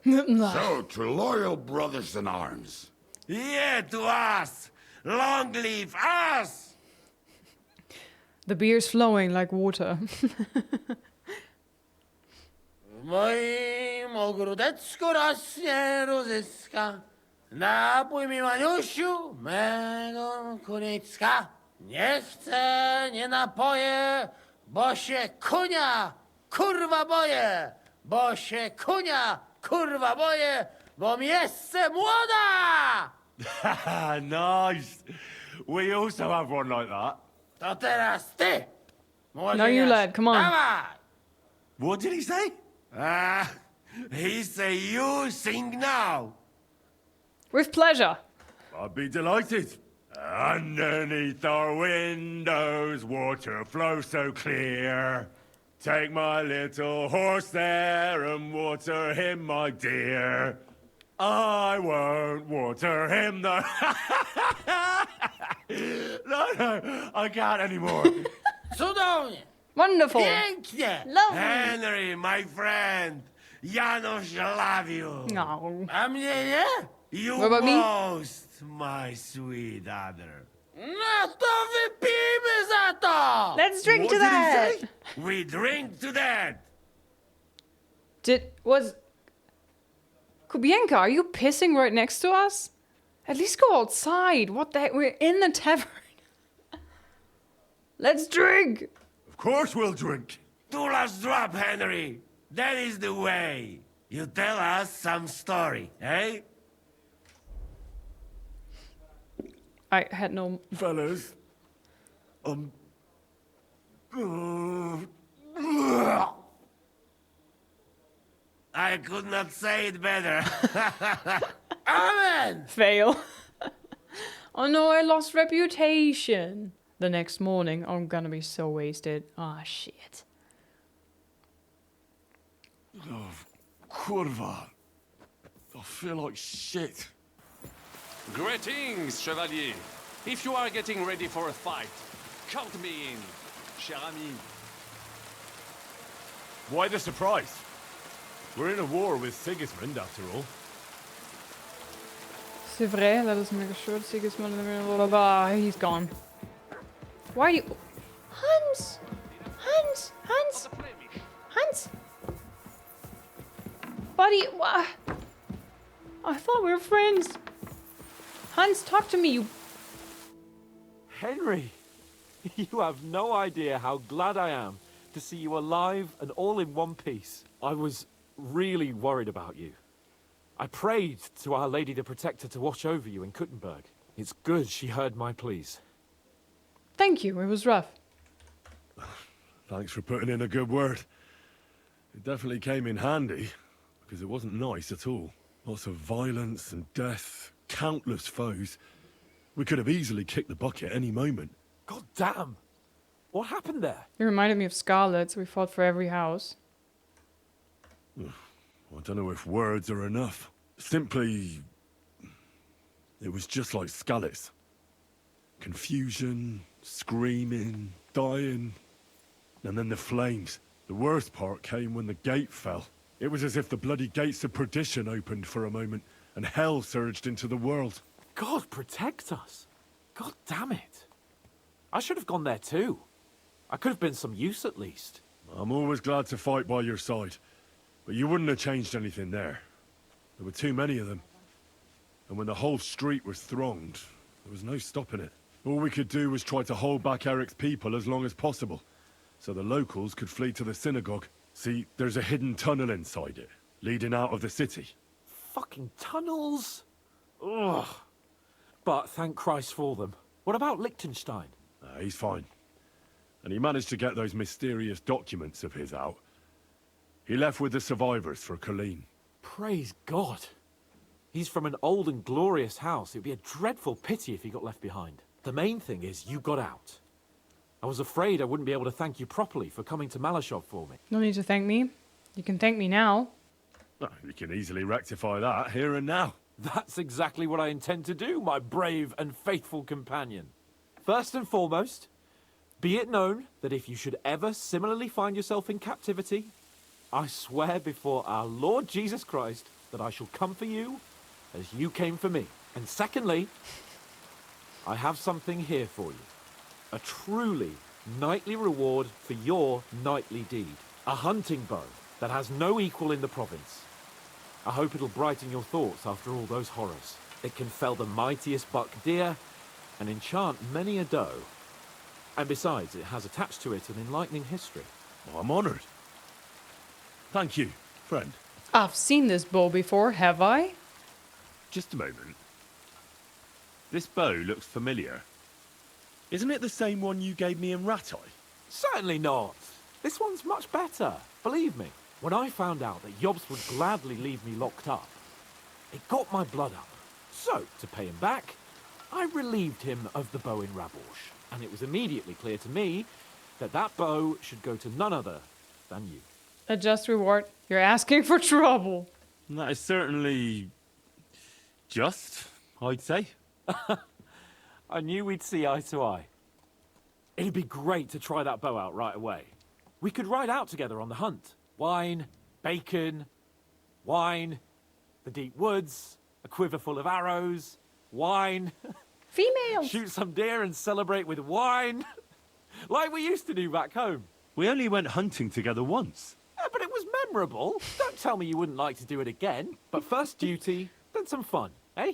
So, to loyal brothers in arms. Yeah, to us! Long live us! The beer's flowing like water. W moim ogródeczku rośnie różyska. Napój mi, Maniusiu, mego kunicka. Nie chcę, nie napoję, bo się kunia, kurwa boję. Bo się kunia, kurwa boję, bo mi jeszcze młoda! Nice. We also have one like that. To teraz ty, No, you młodzieniasz. lad, come on. Dawaj! What did he say? He say you sing now. With pleasure. I'd be delighted. Underneath our windows, water flows so clear. Take my little horse there and water him, my dear. I won't water him, though. No, I can't anymore. Cudownie, Wonderful. pięknie. Lovely. Henry, my friend, Janusz love you. No. A mnie nie? You What about me? most, my sweet other. No to wypijmy za to! Let's drink What to did he that. say? We drink to that. Was Kubienka, are you pissing right next to us? At least go outside. What the heck? We're in the tavern. Let's drink. Of course we'll drink. Two last drop, Henry. That is the way. You tell us some story, eh? I had no... Fellas. I could not say it better. Amen! Fail. Oh no, I lost reputation. The next morning, I'm gonna be so wasted. Ah, shit. Oh, kurva. I feel like shit. Greetings, Chevalier. If you are getting ready for a fight, count me in, cher ami. Why the surprise? We're in a war with Sigismund, after all. C'est vrai, let us make a short Sigismund. Blah, blah, blah. He's gone. Why are you... Hans! Hans! Hans! Hans! Buddy, what? I thought we were friends. Hans, talk to me, you... Henry! You have no idea how glad I am to see you alive and all in one piece. I was really worried about you. I prayed to Our Lady the Protector to watch over you in Kuttenberg. It's good she heard my pleas. Thank you, it was rough. Thanks for putting in a good word. It definitely came in handy, because it wasn't nice at all. Lots of violence and death, countless foes. We could have easily kicked the bucket any moment. God damn! What happened there? It reminded me of Scarlet, so we fought for every house. I don't know if words are enough. Simply... it was just like Skalitz. Confusion, screaming, dying, and then the flames. The worst part came when the gate fell. It was as if the bloody gates of perdition opened for a moment, and hell surged into the world. God protect us! God damn it! I should have gone there too. I could have been some use at least. I'm always glad to fight by your side, but you wouldn't have changed anything there. There were too many of them. And when the whole street was thronged, there was no stopping it. All we could do was try to hold back Eric's people as long as possible, so the locals could flee to the synagogue. See, there's a hidden tunnel inside it, leading out of the city. Fucking tunnels! Ugh. But thank Christ for them. What about Liechtenstein? He's fine. And he managed to get those mysterious documents of his out. He left with the survivors for Colleen. Praise God. He's from an old and glorious house. It'd be a dreadful pity if he got left behind. The main thing is you got out. I was afraid I wouldn't be able to thank you properly for coming to Malashov for me. No need to thank me. You can thank me now. We can easily rectify that here and now. That's exactly what I intend to do, my brave and faithful companion. First and foremost, be it known that if you should ever similarly find yourself in captivity, I swear before our Lord Jesus Christ that I shall come for you as you came for me. And secondly, I have something here for you. A truly knightly reward for your knightly deed. A hunting bow that has no equal in the province. I hope it'll brighten your thoughts after all those horrors. It can fell the mightiest buck deer and enchant many a doe. And besides, it has attached to it an enlightening history. I'm honored. Thank you, friend. I've seen this bow before, have I? Just a moment. This bow looks familiar. Isn't it the same one you gave me in Ratai? Certainly not. This one's much better, believe me. When I found out that Jobst would gladly leave me locked up, it got my blood up. So, to pay him back, I relieved him of the bow in Raborsch. And it was immediately clear to me that that bow should go to none other than you. A just reward. You're asking for trouble. That is certainly... just, I'd say. I knew we'd see eye to eye. It'd be great to try that bow out right away. We could ride out together on the hunt. Wine, bacon, wine, the deep woods, a quiver full of arrows, wine. Females! Shoot some deer and celebrate with wine. Like we used to do back home. We only went hunting together once. Yeah, but it was memorable. Don't tell me you wouldn't like to do it again. But first duty, then some fun, eh?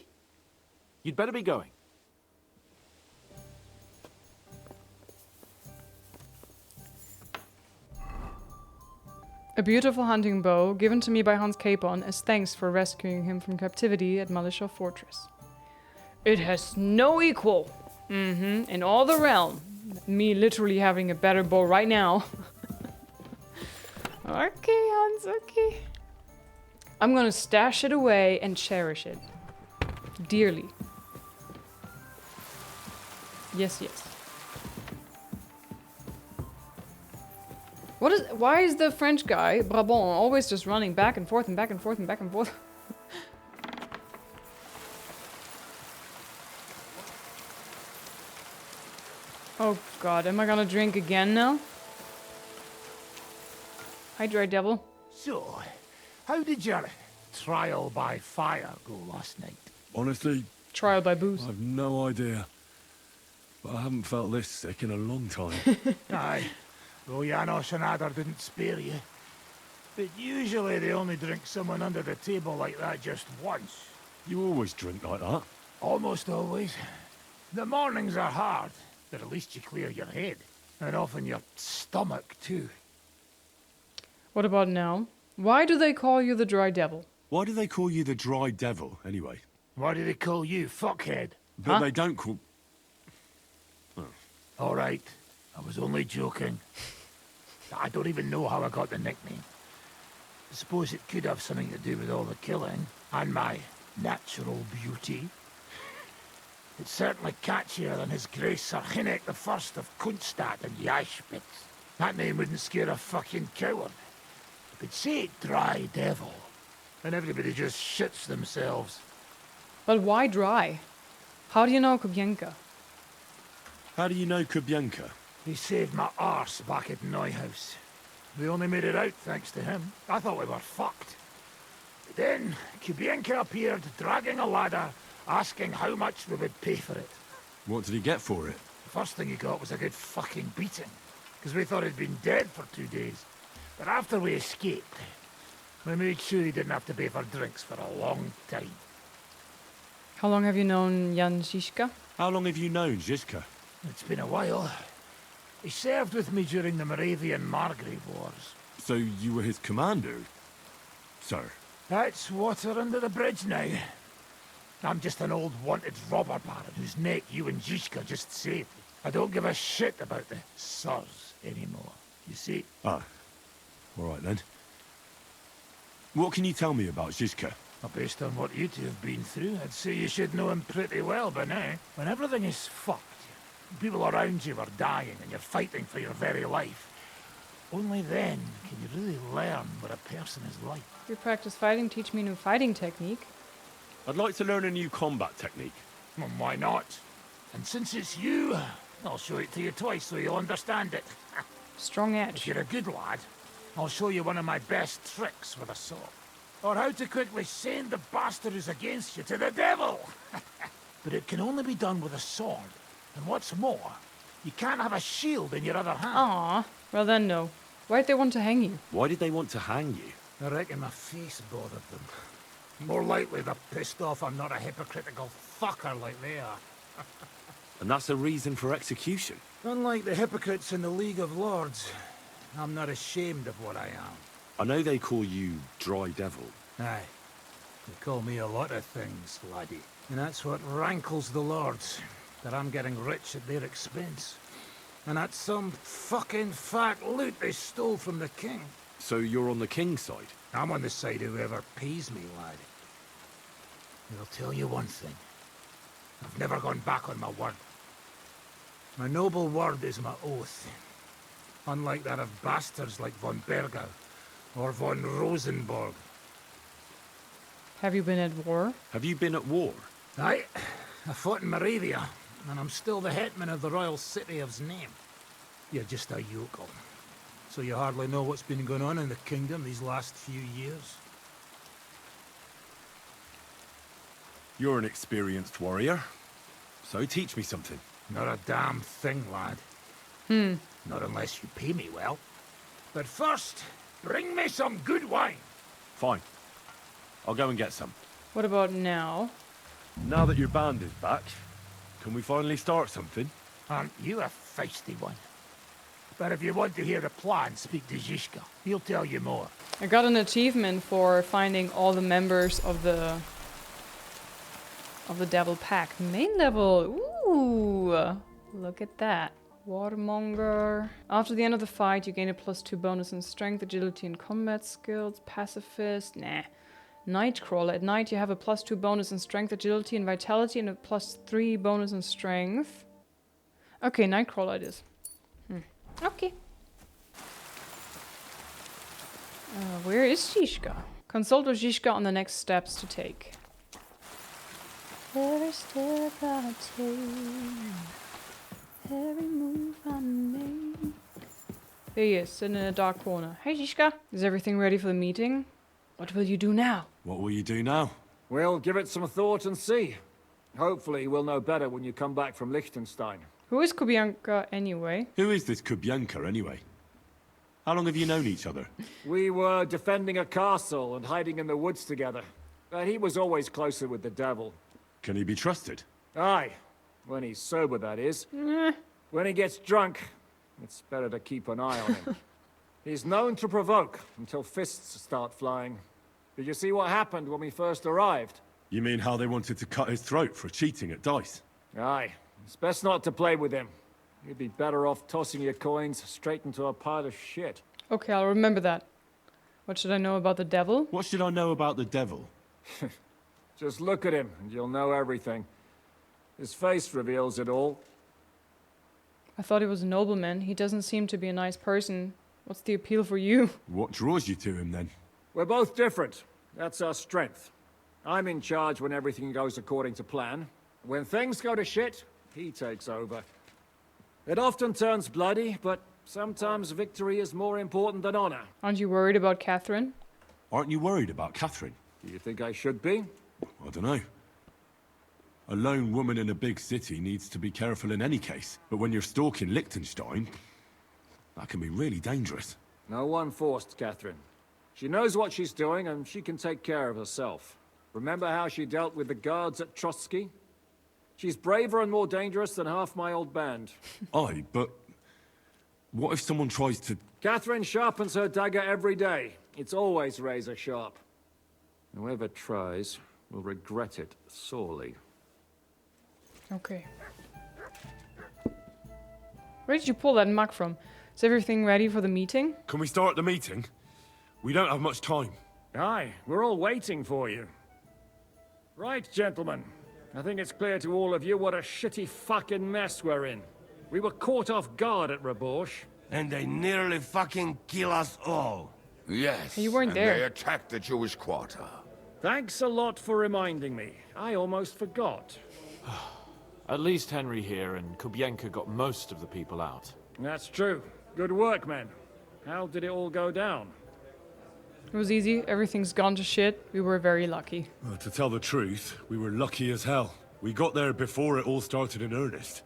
You'd better be going. A beautiful hunting bow given to me by Hans Capon as thanks for rescuing him from captivity at Malishal Fortress. It has no equal. In all the realm. Me literally having a better bow right now. Okay, Hans, okay. I'm gonna stash it away and cherish it. Dearly. Yes, yes. Why is the French guy, Brabant, always just running back and forth and back and forth and back and forth? Oh god, am I gonna drink again now? Hi, Dry Devil. So, how did your trial by fire go last night? Honestly, trial by booze. I've no idea. But I haven't felt this sick in a long time. Aye. Though Janos and Adar didn't spare you. But usually they only drink someone under the table like that just once. You always drink like that? Almost always. The mornings are hard, but at least you clear your head. And often your stomach, too. What about now? Why do they call you the Dry Devil? Why do they call you the Dry Devil, anyway? Why do they call you fuckhead? But they don't call... Oh. All right. I was only joking. I don't even know how I got the nickname. I suppose it could have something to do with all the killing, and my natural beauty. It's certainly catchier than His Grace Sir Hinnek the First of Kunstad and Yashpitz. That name wouldn't scare a fucking coward. You could say Dry Devil, and everybody just shits themselves. But why dry? How do you know Kubienka? How do you know Kubienka? He saved my arse back at Neuhaus. We only made it out thanks to him. I thought we were fucked. But then Kubienka appeared, dragging a ladder, asking how much we would pay for it. What did he get for it? The first thing he got was a good fucking beating, because we thought he'd been dead for 2 days. But after we escaped, we made sure he didn't have to pay for drinks for a long time. How long have you known Jan Žižka? How long have you known Žižka? It's been a while. He served with me during the Moravian-Margrave Wars. So you were his commander, sir? That's water under the bridge now. I'm just an old wanted robber baron whose neck you and Žižka just saved. I don't give a shit about the sirs anymore, you see? Ah, all right then. What can you tell me about Žižka? Well, based on what you two have been through, I'd say you should know him pretty well by now. When everything is fucked, people around you are dying and you're fighting for your very life. Only then can you really learn what a person is like. You practice fighting, teach me new fighting technique. I'd like to learn a new combat technique. Well, why not? And since it's you, I'll show it to you twice so you'll understand it. Strong edge. If you're a good lad, I'll show you one of my best tricks with a sword. Or how to quickly send the bastard who's against you to the devil. But it can only be done with a sword. And what's more, you can't have a shield in your other hand. Aw, well then no. Why'd they want to hang you? Why did they want to hang you? I reckon my face bothered them. More likely they're pissed off I'm not a hypocritical fucker like they are. And that's a reason for execution? Unlike the hypocrites in the League of Lords, I'm not ashamed of what I am. I know they call you Dry Devil. Aye. They call me a lot of things, laddie. And that's what rankles the Lords, that I'm getting rich at their expense. And that's some fucking fat loot they stole from the king. So you're on the king's side? I'm on the side of whoever pays me, laddie. And I'll tell you one thing. I've never gone back on my word. My noble word is my oath. Unlike that of bastards like von Bergau or von Rosenborg. Have you been at war? Have you been at war? Aye. I fought in Moravia, and I'm still the hetman of the royal city of Znaim. You're just a yokel. So you hardly know what's been going on in the kingdom these last few years. You're an experienced warrior. So teach me something. Not a damn thing, lad. Not unless you pay me well. But first, bring me some good wine. Fine. I'll go and get some. What about now? Now that your band is back, can we finally start something? Aren't you a feisty one? But if you want to hear the plan, speak to Zishka. He'll tell you more. I got an achievement for finding all the members of the Devil Pack. Main level. Ooh, look at that. Watermonger. After the end of the fight, you gain a +2 bonus in strength, agility, and combat skills. Pacifist. Nah. Nightcrawler. At night, you have a +2 bonus in strength, agility, and vitality, and a +3 bonus in strength. Okay, Nightcrawler it is. Okay. Where is Zishka? Consult with Zishka on the next steps to take. Every step I take, every move I make. There he is, sitting in a dark corner. Hey, Zishka. Is everything ready for the meeting? What will you do now? What will you do now? We'll give it some thought and see. Hopefully we'll know better when you come back from Liechtenstein. Who is Kubyanka anyway? Who is this Kubyanka anyway? How long have you known each other? We were defending a castle and hiding in the woods together. But he was always closer with the devil. Can he be trusted? Aye. When he's sober, that is. When he gets drunk, it's better to keep an eye on him. He's known to provoke until fists start flying. Did you see what happened when we first arrived? You mean how they wanted to cut his throat for cheating at dice? Aye. It's best not to play with him. You'd be better off tossing your coins straight into a pile of shit. Okay, I'll remember that. What should I know about the devil? What should I know about the devil? Just look at him and you'll know everything. His face reveals it all. I thought he was a nobleman. He doesn't seem to be a nice person. What's the appeal for you? What draws you to him then? We're both different. That's our strength. I'm in charge when everything goes according to plan. When things go to shit, he takes over. It often turns bloody, but sometimes victory is more important than honor. Aren't you worried about Catherine? Aren't you worried about Catherine? Do you think I should be? I don't know. A lone woman in a big city needs to be careful in any case. But when you're stalking Liechtenstein, that can be really dangerous. No one forced Catherine. She knows what she's doing, and she can take care of herself. Remember how she dealt with the guards at Trotsky? She's braver and more dangerous than half my old band. Aye, but what if someone tries to... Catherine sharpens her dagger every day. It's always razor sharp. Whoever tries will regret it sorely. Okay. Where did you pull that mug from? Is everything ready for the meeting? Can we start the meeting? We don't have much time. Aye, we're all waiting for you. Right, gentlemen. I think it's clear to all of you what a shitty fucking mess we're in. We were caught off guard at Rabosh. And they nearly fucking kill us all. Yes, You weren't and there. they attacked the Jewish quarter. Thanks a lot for reminding me. I almost forgot. At least Henry here and Kubyanka got most of the people out. That's true. Good work, men. How did it all go down? It was easy. Everything's gone to shit. We were very lucky. Well, to tell the truth, we were lucky as hell. We got there before it all started in earnest.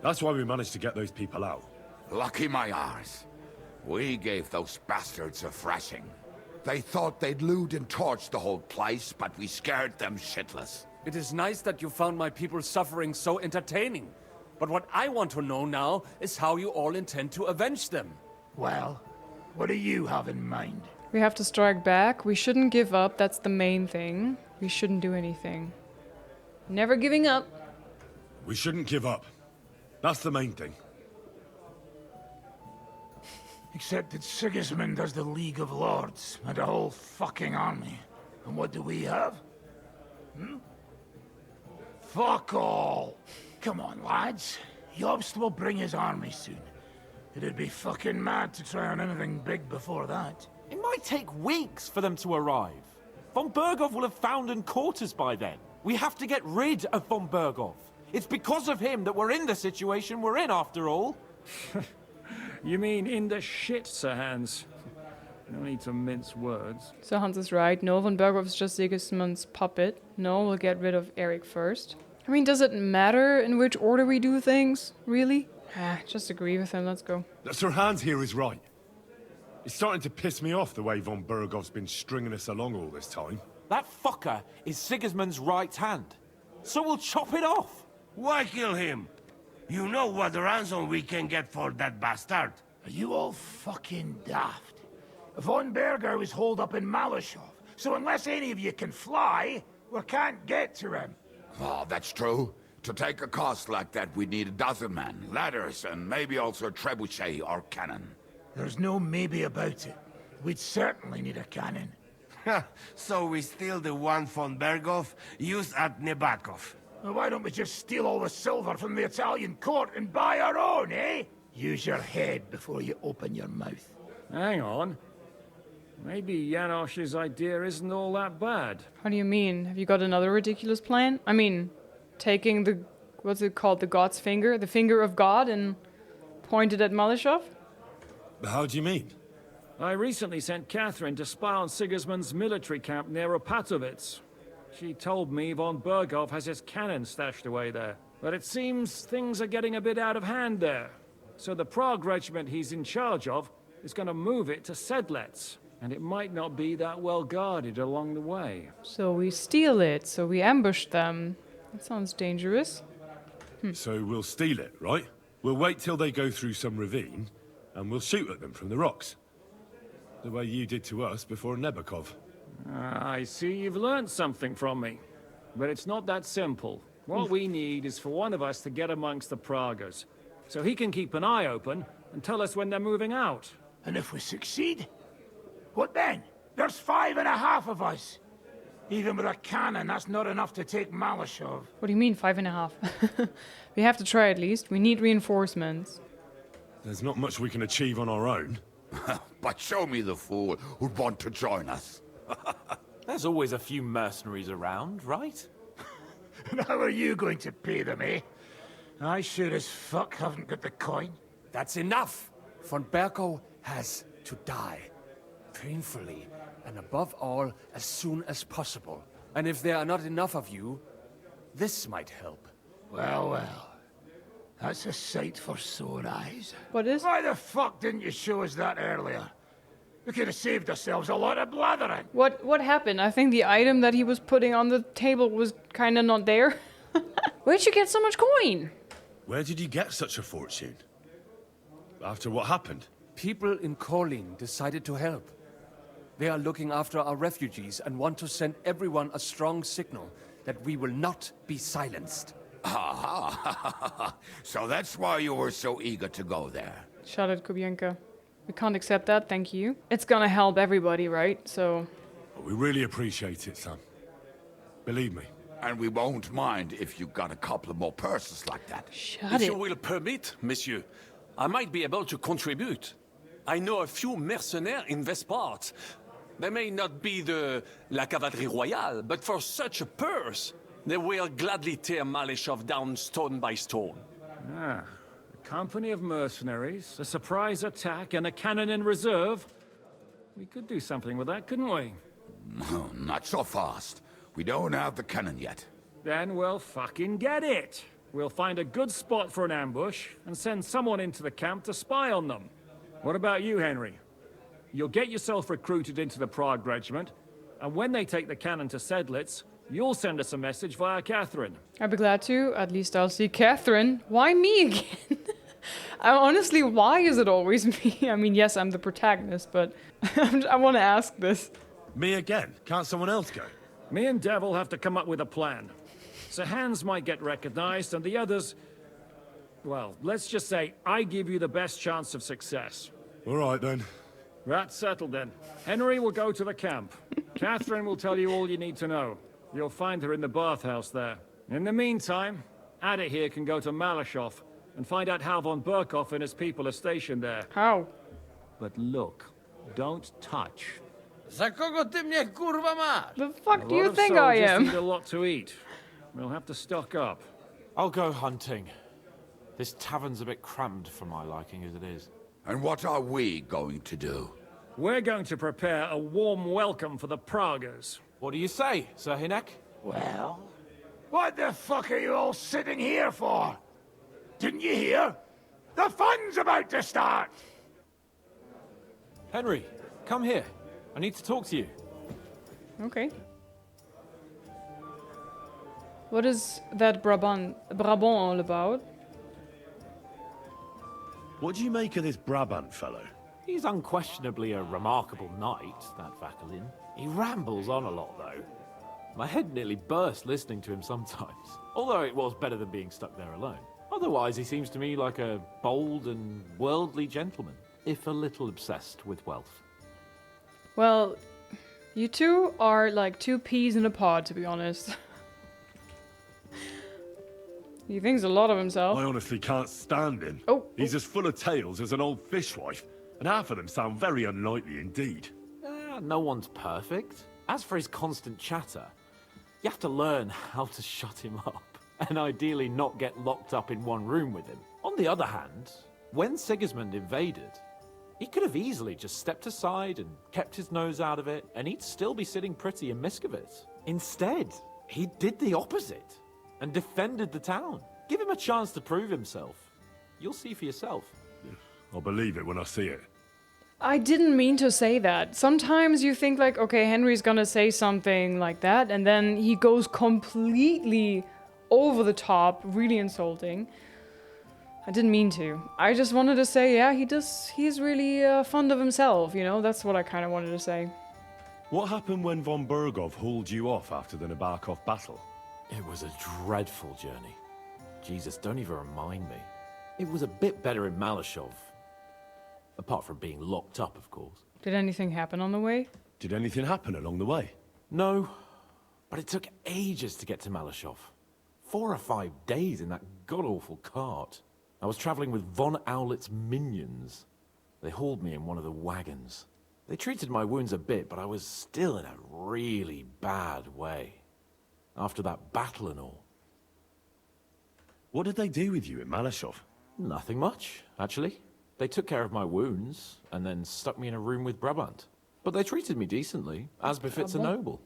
That's why we managed to get those people out. Lucky my arse. We gave those bastards a thrashing. They thought they'd loot and torch the whole place, but we scared them shitless. It is nice that you found my people's suffering so entertaining. But what I want to know now is how you all intend to avenge them. Well, what do you have in mind? We have to strike back. We shouldn't give up. That's the main thing. We shouldn't do anything. Never giving up. We shouldn't give up. That's the main thing. Except that Sigismund has the League of Lords and a whole fucking army. And what do we have? Fuck all! Come on, lads. Jobst will bring his army soon. It'd be fucking mad to try on anything big before that. It might take weeks for them to arrive. Von Bergov will have found and caught us by then. We have to get rid of Von Bergov. It's because of him that we're in the situation we're in, after all. You mean in the shit, Sir Hans? No need to mince words. So Hans is right. No, Von Bergov is just Sigismund's puppet. No, we'll get rid of Eric first. I mean, does it matter in which order we do things? Really? Just agree with him. Let's go. Sir Hans here is right. It's starting to piss me off the way Von Bergov's been stringing us along all this time. That fucker is Sigismund's right hand. So we'll chop it off. Why kill him? You know what ransom we can get for that bastard. Are you all fucking daft? Von Berger was holed up in Malashov, so unless any of you can fly, we can't get to him. Oh, that's true. To take a cost like that, we'd need a dozen men, ladders, and maybe also a trebuchet or cannon. There's no maybe about it. We'd certainly need a cannon. So we steal the one von Berghoff used at Nebakov. Well, why don't we just steal all the silver from the Italian court and buy our own, eh? Use your head before you open your mouth. Hang on. Maybe Janosch's idea isn't all that bad. How do you mean? Have you got another ridiculous plan? I mean, taking the, what's it called, the God's finger? The finger of God and point it at Malashov? How do you mean? I recently sent Catherine to spy on Sigismund's military camp near Opatovitz. She told me von Berghoff has his cannon stashed away there. But it seems things are getting a bit out of hand there. So the Prague regiment he's in charge of is going to move it to Sedlets. And it might not be that well guarded along the way. So we steal it, so we ambush them. That sounds dangerous. So we'll steal it, right? We'll wait till they go through some ravine, and we'll shoot at them from the rocks. The way you did to us before Nebakov. I see you've learned something from me. But it's not that simple. What we need is for one of us to get amongst the Pragas, so he can keep an eye open and tell us when they're moving out. And if we succeed? What then? There's 5.5 of us. Even with a cannon, that's not enough to take Malashov. What do you mean 5.5? We have to try at least. We need reinforcements. There's not much we can achieve on our own. But show me the fool who'd want to join us. There's always a few mercenaries around, right? And how are you going to pay them, eh? I sure as fuck haven't got the coin. That's enough! Von Berghoff has to die. Painfully, and above all, as soon as possible. And if there are not enough of you, this might help. Well, well. That's a sight for sore eyes. What is? Why the fuck didn't you show us that earlier? We could have saved ourselves a lot of blathering. What happened? I think the item that he was putting on the table was kind of not there. Where'd you get so much coin? Where did you get such a fortune? After what happened? People in Kolin decided to help. They are looking after our refugees and want to send everyone a strong signal that we will not be silenced. Aha! So that's why you were so eager to go there. Shut it, Kubienka. We can't accept that, thank you. It's gonna help everybody, right? So... We really appreciate it, Sam. Believe me. And we won't mind if you got a couple of more purses like that. If you will permit, monsieur, I might be able to contribute. I know a few mercenaires in this part. They may not be la cavalerie royale, but for such a purse, they will gladly tear Malashov down stone by stone. Ah, a company of mercenaries, a surprise attack, and a cannon in reserve. We could do something with that, couldn't we? No, not so fast. We don't have the cannon yet. Then we'll fucking get it. We'll find a good spot for an ambush and send someone into the camp to spy on them. What about you, Henry? You'll get yourself recruited into the Prague regiment, and when they take the cannon to Sedlitz, you'll send us a message via Catherine. I'd be glad to. At least I'll see Catherine. Why me again? Honestly, why is it always me? I mean, yes, I'm the protagonist, but I want to ask this. Me again? Can't someone else go? Me and Devil have to come up with a plan. So Hans might get recognized, and the others... Well, let's just say I give you the best chance of success. All right, then. That's settled, then. Henry will go to the camp. Catherine will tell you all you need to know. You'll find her in the bathhouse there. In the meantime, Ada here can go to Malashov and find out how von Berghoff and his people are stationed there. How? But look, don't touch. The fuck do you think I am? Need a lot to eat. We'll have to stock up. I'll go hunting. This tavern's a bit crammed for my liking as it is. And what are we going to do? We're going to prepare a warm welcome for the Pragas. What do you say, Sir Hinek? Well, what the fuck are you all sitting here for? Didn't you hear? The fun's about to start! Henry, come here. I need to talk to you. Okay. What is that Brabant all about? What do you make of this Brabant fellow? He's unquestionably a remarkable knight, that Vakelin. He rambles on a lot, though. My head nearly burst listening to him sometimes, although it was better than being stuck there alone. Otherwise, he seems to me like a bold and worldly gentleman, if a little obsessed with wealth. Well, you two are like two peas in a pod, to be honest. He thinks a lot of himself. I honestly can't stand him. Oh. He's as full of tales as an old fishwife, and half of them sound very unlikely indeed. No one's perfect. As for his constant chatter, you have to learn how to shut him up, and ideally not get locked up in one room with him. On the other hand, when Sigismund invaded, he could have easily just stepped aside and kept his nose out of it, and he'd still be sitting pretty in Miskovitz. Instead, he did the opposite, and defended the town. Give him a chance to prove himself. You'll see for yourself. I'll believe it when I see it. I didn't mean to say that. Sometimes you think like, okay, Henry's gonna say something like that, and then he goes completely over the top, really insulting. I didn't mean to. I just wanted to say, yeah, he's really fond of himself, you know? That's what I kind of wanted to say. What happened when von Bergov hauled you off after the Nabokov battle? It was a dreadful journey. Jesus, don't even remind me. It was a bit better in Malashov. Apart from being locked up, of course. Did anything happen on the way? Did anything happen along the way? No, but it took ages to get to Malashov. 4 or 5 days in that god-awful cart. I was traveling with von Owlet's minions. They hauled me in one of the wagons. They treated my wounds a bit, but I was still in a really bad way. After that battle and all. What did they do with you in Malashov? Nothing much, actually. They took care of my wounds, and then stuck me in a room with Brabant. But they treated me decently, as befits a noble.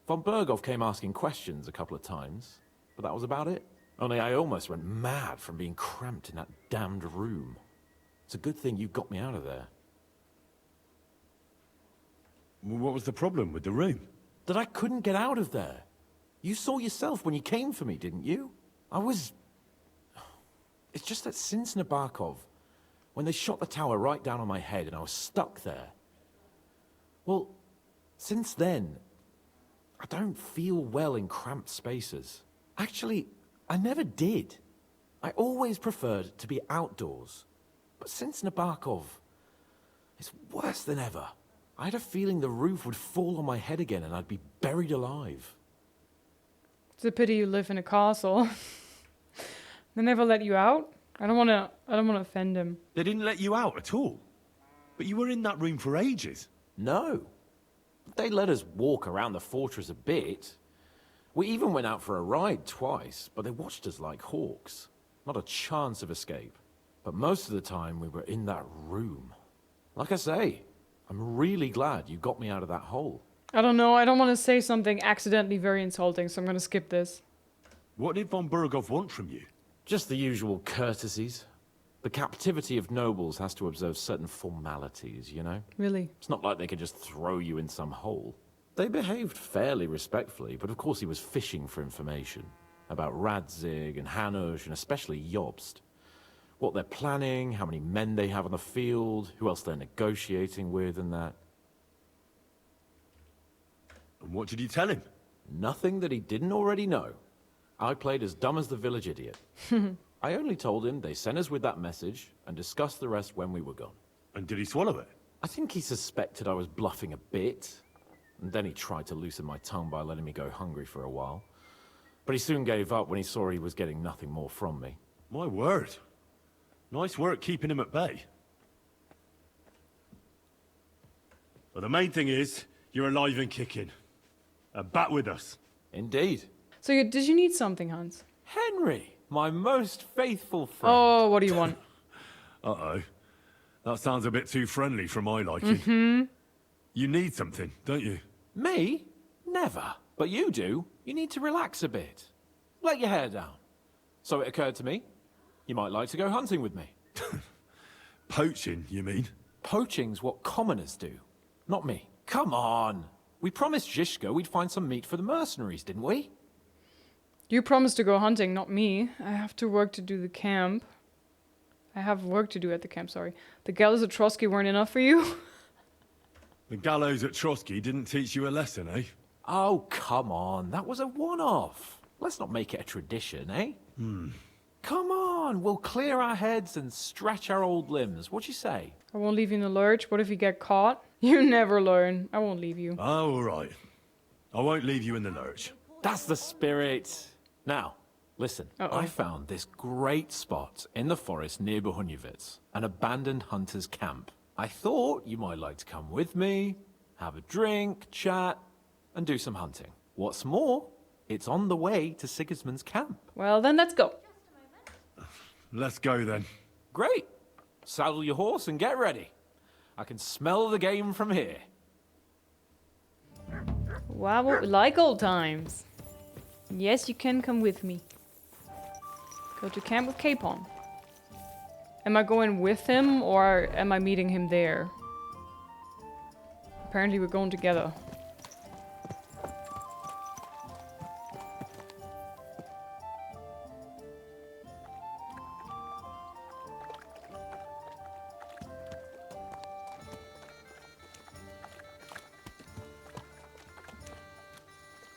Von Bergov came asking questions a couple of times, but that was about it. Only I almost went mad from being cramped in that damned room. It's a good thing you got me out of there. What was the problem with the room? That I couldn't get out of there. You saw yourself when you came for me, didn't you? It's just that since Nabokov, when they shot the tower right down on my head and I was stuck there. Well, since then, I don't feel well in cramped spaces. Actually, I never did. I always preferred to be outdoors. But since Nabokov, it's worse than ever. I had a feeling the roof would fall on my head again and I'd be buried alive. It's a pity you live in a castle. They never let you out? I don't want to offend him. They didn't let you out at all? But you were in that room for ages. No. They let us walk around the fortress a bit. We even went out for a ride twice, but they watched us like hawks. Not a chance of escape. But most of the time we were in that room. Like I say, I'm really glad you got me out of that hole. I don't know, I don't want to say something accidentally very insulting, so I'm going to skip this. What did von Bergov want from you? Just the usual courtesies. The captivity of nobles has to observe certain formalities, you know? Really? It's not like they could just throw you in some hole. They behaved fairly respectfully, but of course he was fishing for information. About Radzig and Hanush, and especially Jobst. What they're planning, how many men they have on the field, who else they're negotiating with and that. And what did you tell him? Nothing that he didn't already know. I played as dumb as the village idiot. I only told him they sent us with that message and discussed the rest when we were gone. And did he swallow it? I think he suspected I was bluffing a bit. And then he tried to loosen my tongue by letting me go hungry for a while. But he soon gave up when he saw he was getting nothing more from me. My word. Nice work keeping him at bay. But the main thing is, you're alive and kicking. And back with us. Indeed. So did you need something, Hans? Henry, my most faithful friend. Oh, what do you want? Uh-oh. That sounds a bit too friendly for my liking. You need something, don't you? Me? Never. But you do. You need to relax a bit. Let your hair down. So it occurred to me, you might like to go hunting with me. Poaching, you mean? Poaching's what commoners do, not me. Come on. We promised Zhishka we'd find some meat for the mercenaries, didn't we? You promised to go hunting, not me. I have to work to do the camp. I have work to do at the camp, sorry. The gallows at Trotsky weren't enough for you? The gallows at Trotsky didn't teach you a lesson, eh? Oh, come on. That was a one-off. Let's not make it a tradition, eh? Come on, we'll clear our heads and stretch our old limbs. What do you say? I won't leave you in the lurch. What if you get caught? You never learn. I won't leave you. Oh, all right. I won't leave you in the lurch. That's the spirit. Now, listen. Uh-oh. I found this great spot in the forest near Bohemia, an abandoned hunter's camp. I thought you might like to come with me, have a drink, chat, and do some hunting. What's more, it's on the way to Sigismund's camp. Well, then let's go. Let's go then. Great. Saddle your horse and get ready. I can smell the game from here. Wow, like old times. Yes, you can come with me. Go to camp with Capon. Am I going with him or am I meeting him there? Apparently we're going together.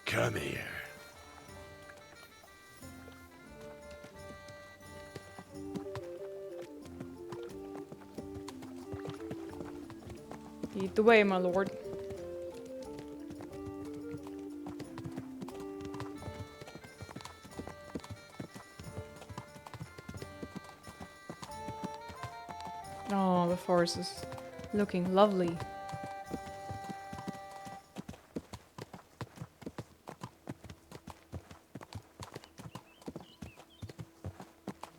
Come here. Lead the way, my lord. Oh, the forest is looking lovely.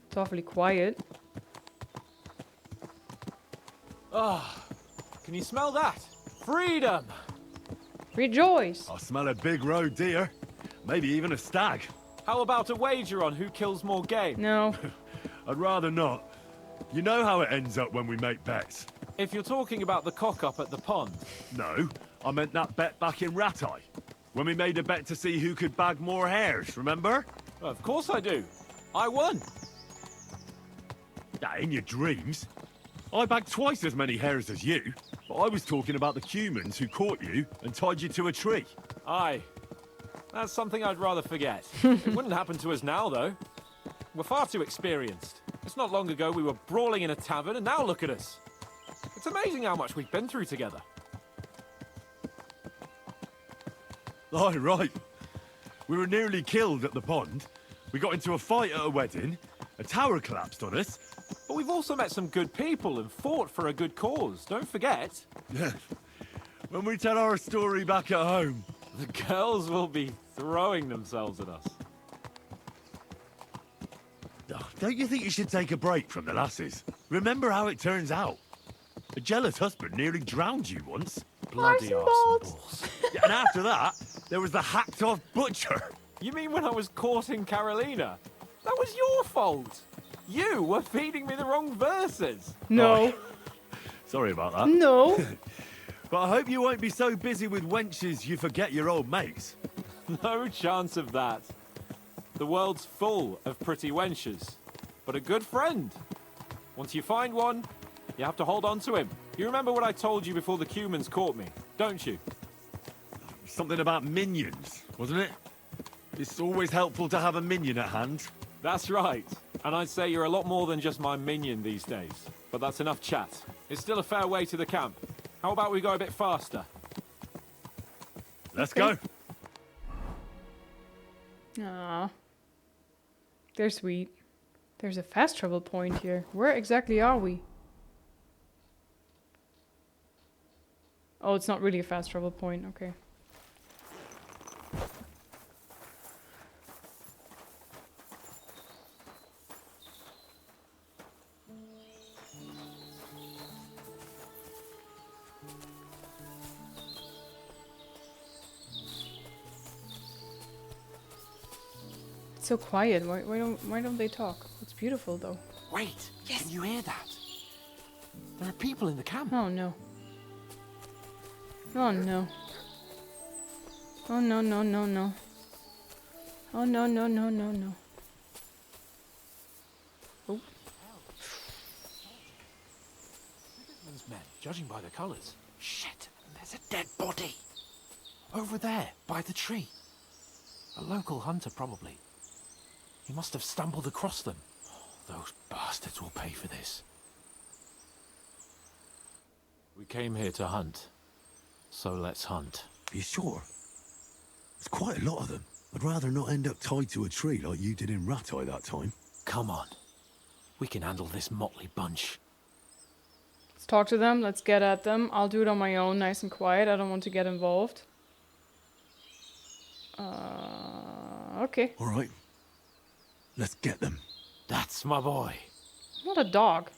It's awfully quiet. Ah, can you smell that? Freedom! Rejoice! I smell a big roe deer. Maybe even a stag. How about a wager on who kills more game? No. I'd rather not. You know how it ends up when we make bets. If you're talking about the cock-up at the pond. No, I meant that bet back in Ratai. When we made a bet to see who could bag more hares, remember? Of course I do. I won. In your dreams. I bagged twice as many hares as you, but I was talking about the humans who caught you and tied you to a tree. Aye. That's something I'd rather forget. It wouldn't happen to us now, though. We're far too experienced. It's not long ago we were brawling in a tavern, and now look at us. It's amazing how much we've been through together. Oh, right. We were nearly killed at the pond. We got into a fight at a wedding. A tower collapsed on us. But we've also met some good people and fought for a good cause. Don't forget. Yeah. When we tell our story back at home. The girls will be throwing themselves at us. Oh, don't you think you should take a break from the lasses? Remember how it turns out. A jealous husband nearly drowned you once. Bloody arse and balls. Yeah, and after that, there was the hacked-off butcher. You mean when I was courting Carolina? That was your fault. You were feeding me the wrong verses. No. Oh, sorry about that. No. But I hope you won't be so busy with wenches you forget your old mates. No chance of that. The world's full of pretty wenches. But a good friend. Once you find one, you have to hold on to him. You remember what I told you before the Cumans caught me, don't you? Something about minions, wasn't it? It's always helpful to have a minion at hand. That's right. And I'd say you're a lot more than just my minion these days. But that's enough chat. It's still a fair way to the camp. How about we go a bit faster? Let's go. Aww. They're sweet. There's a fast travel point here. Where exactly are we? Oh, it's not really a fast travel point. Okay. So quiet. Why don't they talk? It's beautiful though. Wait, yes. Can you hear that? There are people in the camp. Oh no. Oh no. Oh no. Oh, no, no, no, no, no. Oh. Men, judging by the colours. Shit, there's a dead body. Over there, by the tree. A local hunter, probably. He must have stumbled across them. Those bastards will pay for this. We came here to hunt. So let's hunt. You sure? There's quite a lot of them. I'd rather not end up tied to a tree like you did in Rattay that time. Come on. We can handle this motley bunch. Let's talk to them. Let's get at them. I'll do it on my own, nice and quiet. I don't want to get involved. Okay. All right. Let's get them. That's my boy. Not a dog.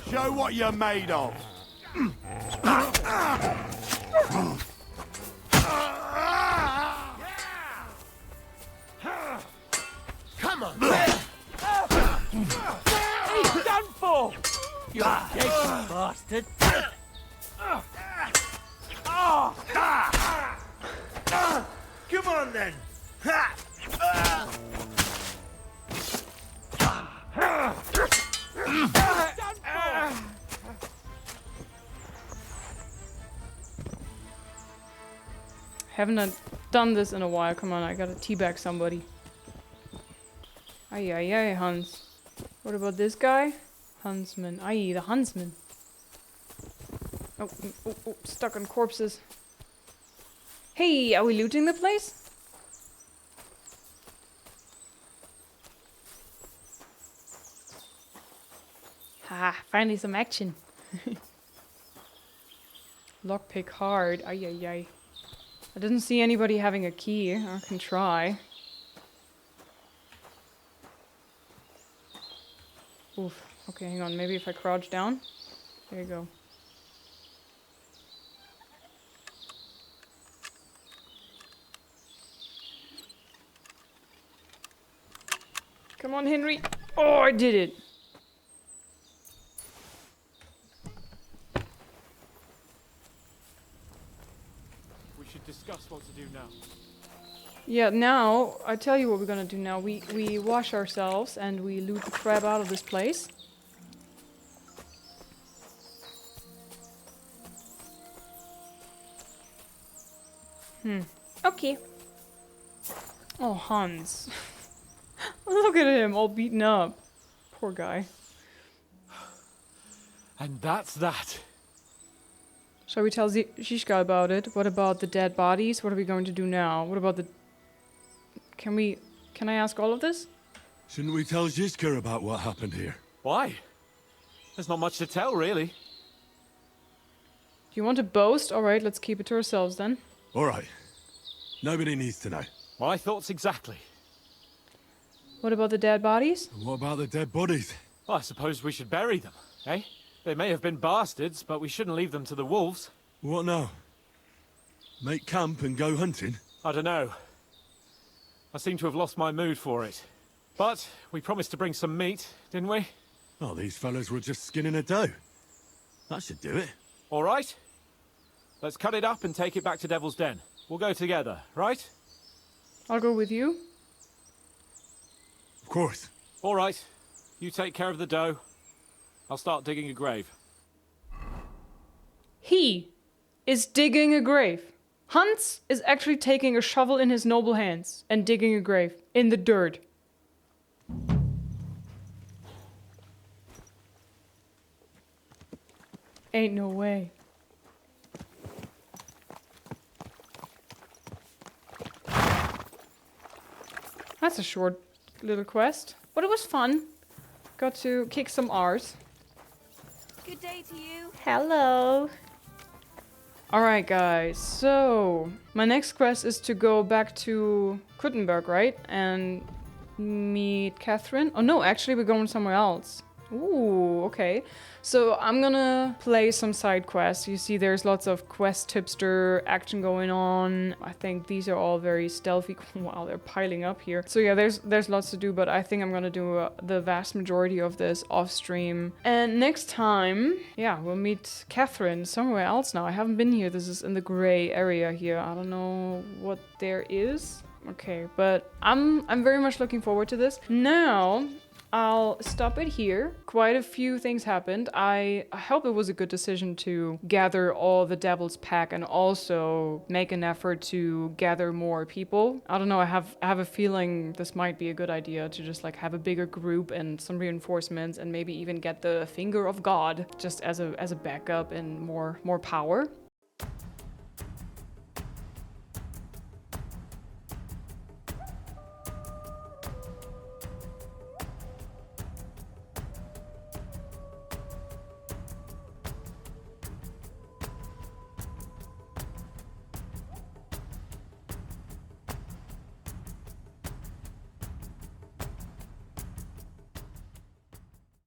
Show what you're made of. Come on! He's done for! You're dead, you bastard! Come on then! Haven't done this in a while. Come on, I gotta teabag somebody. Ay, ay, ay, Hans. What about this guy? Huntsman. Aye, the huntsman. Oh, oh, oh, stuck on corpses. Hey, are we looting the place? Ha, finally some action. Lockpick hard. Ay, ay, ay. I didn't see anybody having a key. I can try. Oof. Okay, hang on. Maybe if I crouch down. There you go. Come on, Henry. Oh, I did it. We should discuss what to do now. Yeah, now, I tell you what we're gonna do now. We wash ourselves and we loot the crap out of this place. Okay. Oh, Hans. Look at him, all beaten up. Poor guy. And that's that. Shall we tell Zishka about it? What about the dead bodies? What are we going to do now? What about the... Can I ask all of this? Shouldn't we tell Zishka about what happened here? Why? There's not much to tell, really. Do you want to boast? Alright, let's keep it to ourselves then. Alright. Nobody needs to know. My thoughts exactly. What about the dead bodies? And what about the dead bodies? Well, I suppose we should bury them, eh? They may have been bastards, but we shouldn't leave them to the wolves. What now? Make camp and go hunting? I don't know. I seem to have lost my mood for it. But we promised to bring some meat, didn't we? Oh, these fellas were just skinning a doe. That should do it. All right. Let's cut it up and take it back to Devil's Den. We'll go together, right? I'll go with you. Of course. All right. You take care of the doe. I'll start digging a grave. He is digging a grave. Hans is actually taking a shovel in his noble hands and digging a grave in the dirt. Ain't no way. That's a short little quest, but it was fun. Got to kick some R's. Good day to you. Hello. Alright guys, so my next quest is to go back to Kuttenberg, right? And meet Catherine. Oh no, actually we're going somewhere else. Ooh, okay. So I'm gonna play some side quests. You see there's lots of quest tipster action going on. I think these are all very stealthy. Wow, they're piling up here. So yeah, there's lots to do, but I think I'm gonna do the vast majority of this off stream. And next time, yeah, we'll meet Catherine somewhere else now. I haven't been here. This is in the gray area here. I don't know what there is. Okay, but I'm very much looking forward to this. Now, I'll stop it here. Quite a few things happened. I hope it was a good decision to gather all the Devil's Pack and also make an effort to gather more people. I don't know, I have a feeling this might be a good idea to just like have a bigger group and some reinforcements and maybe even get the Finger of God just as a backup and more power.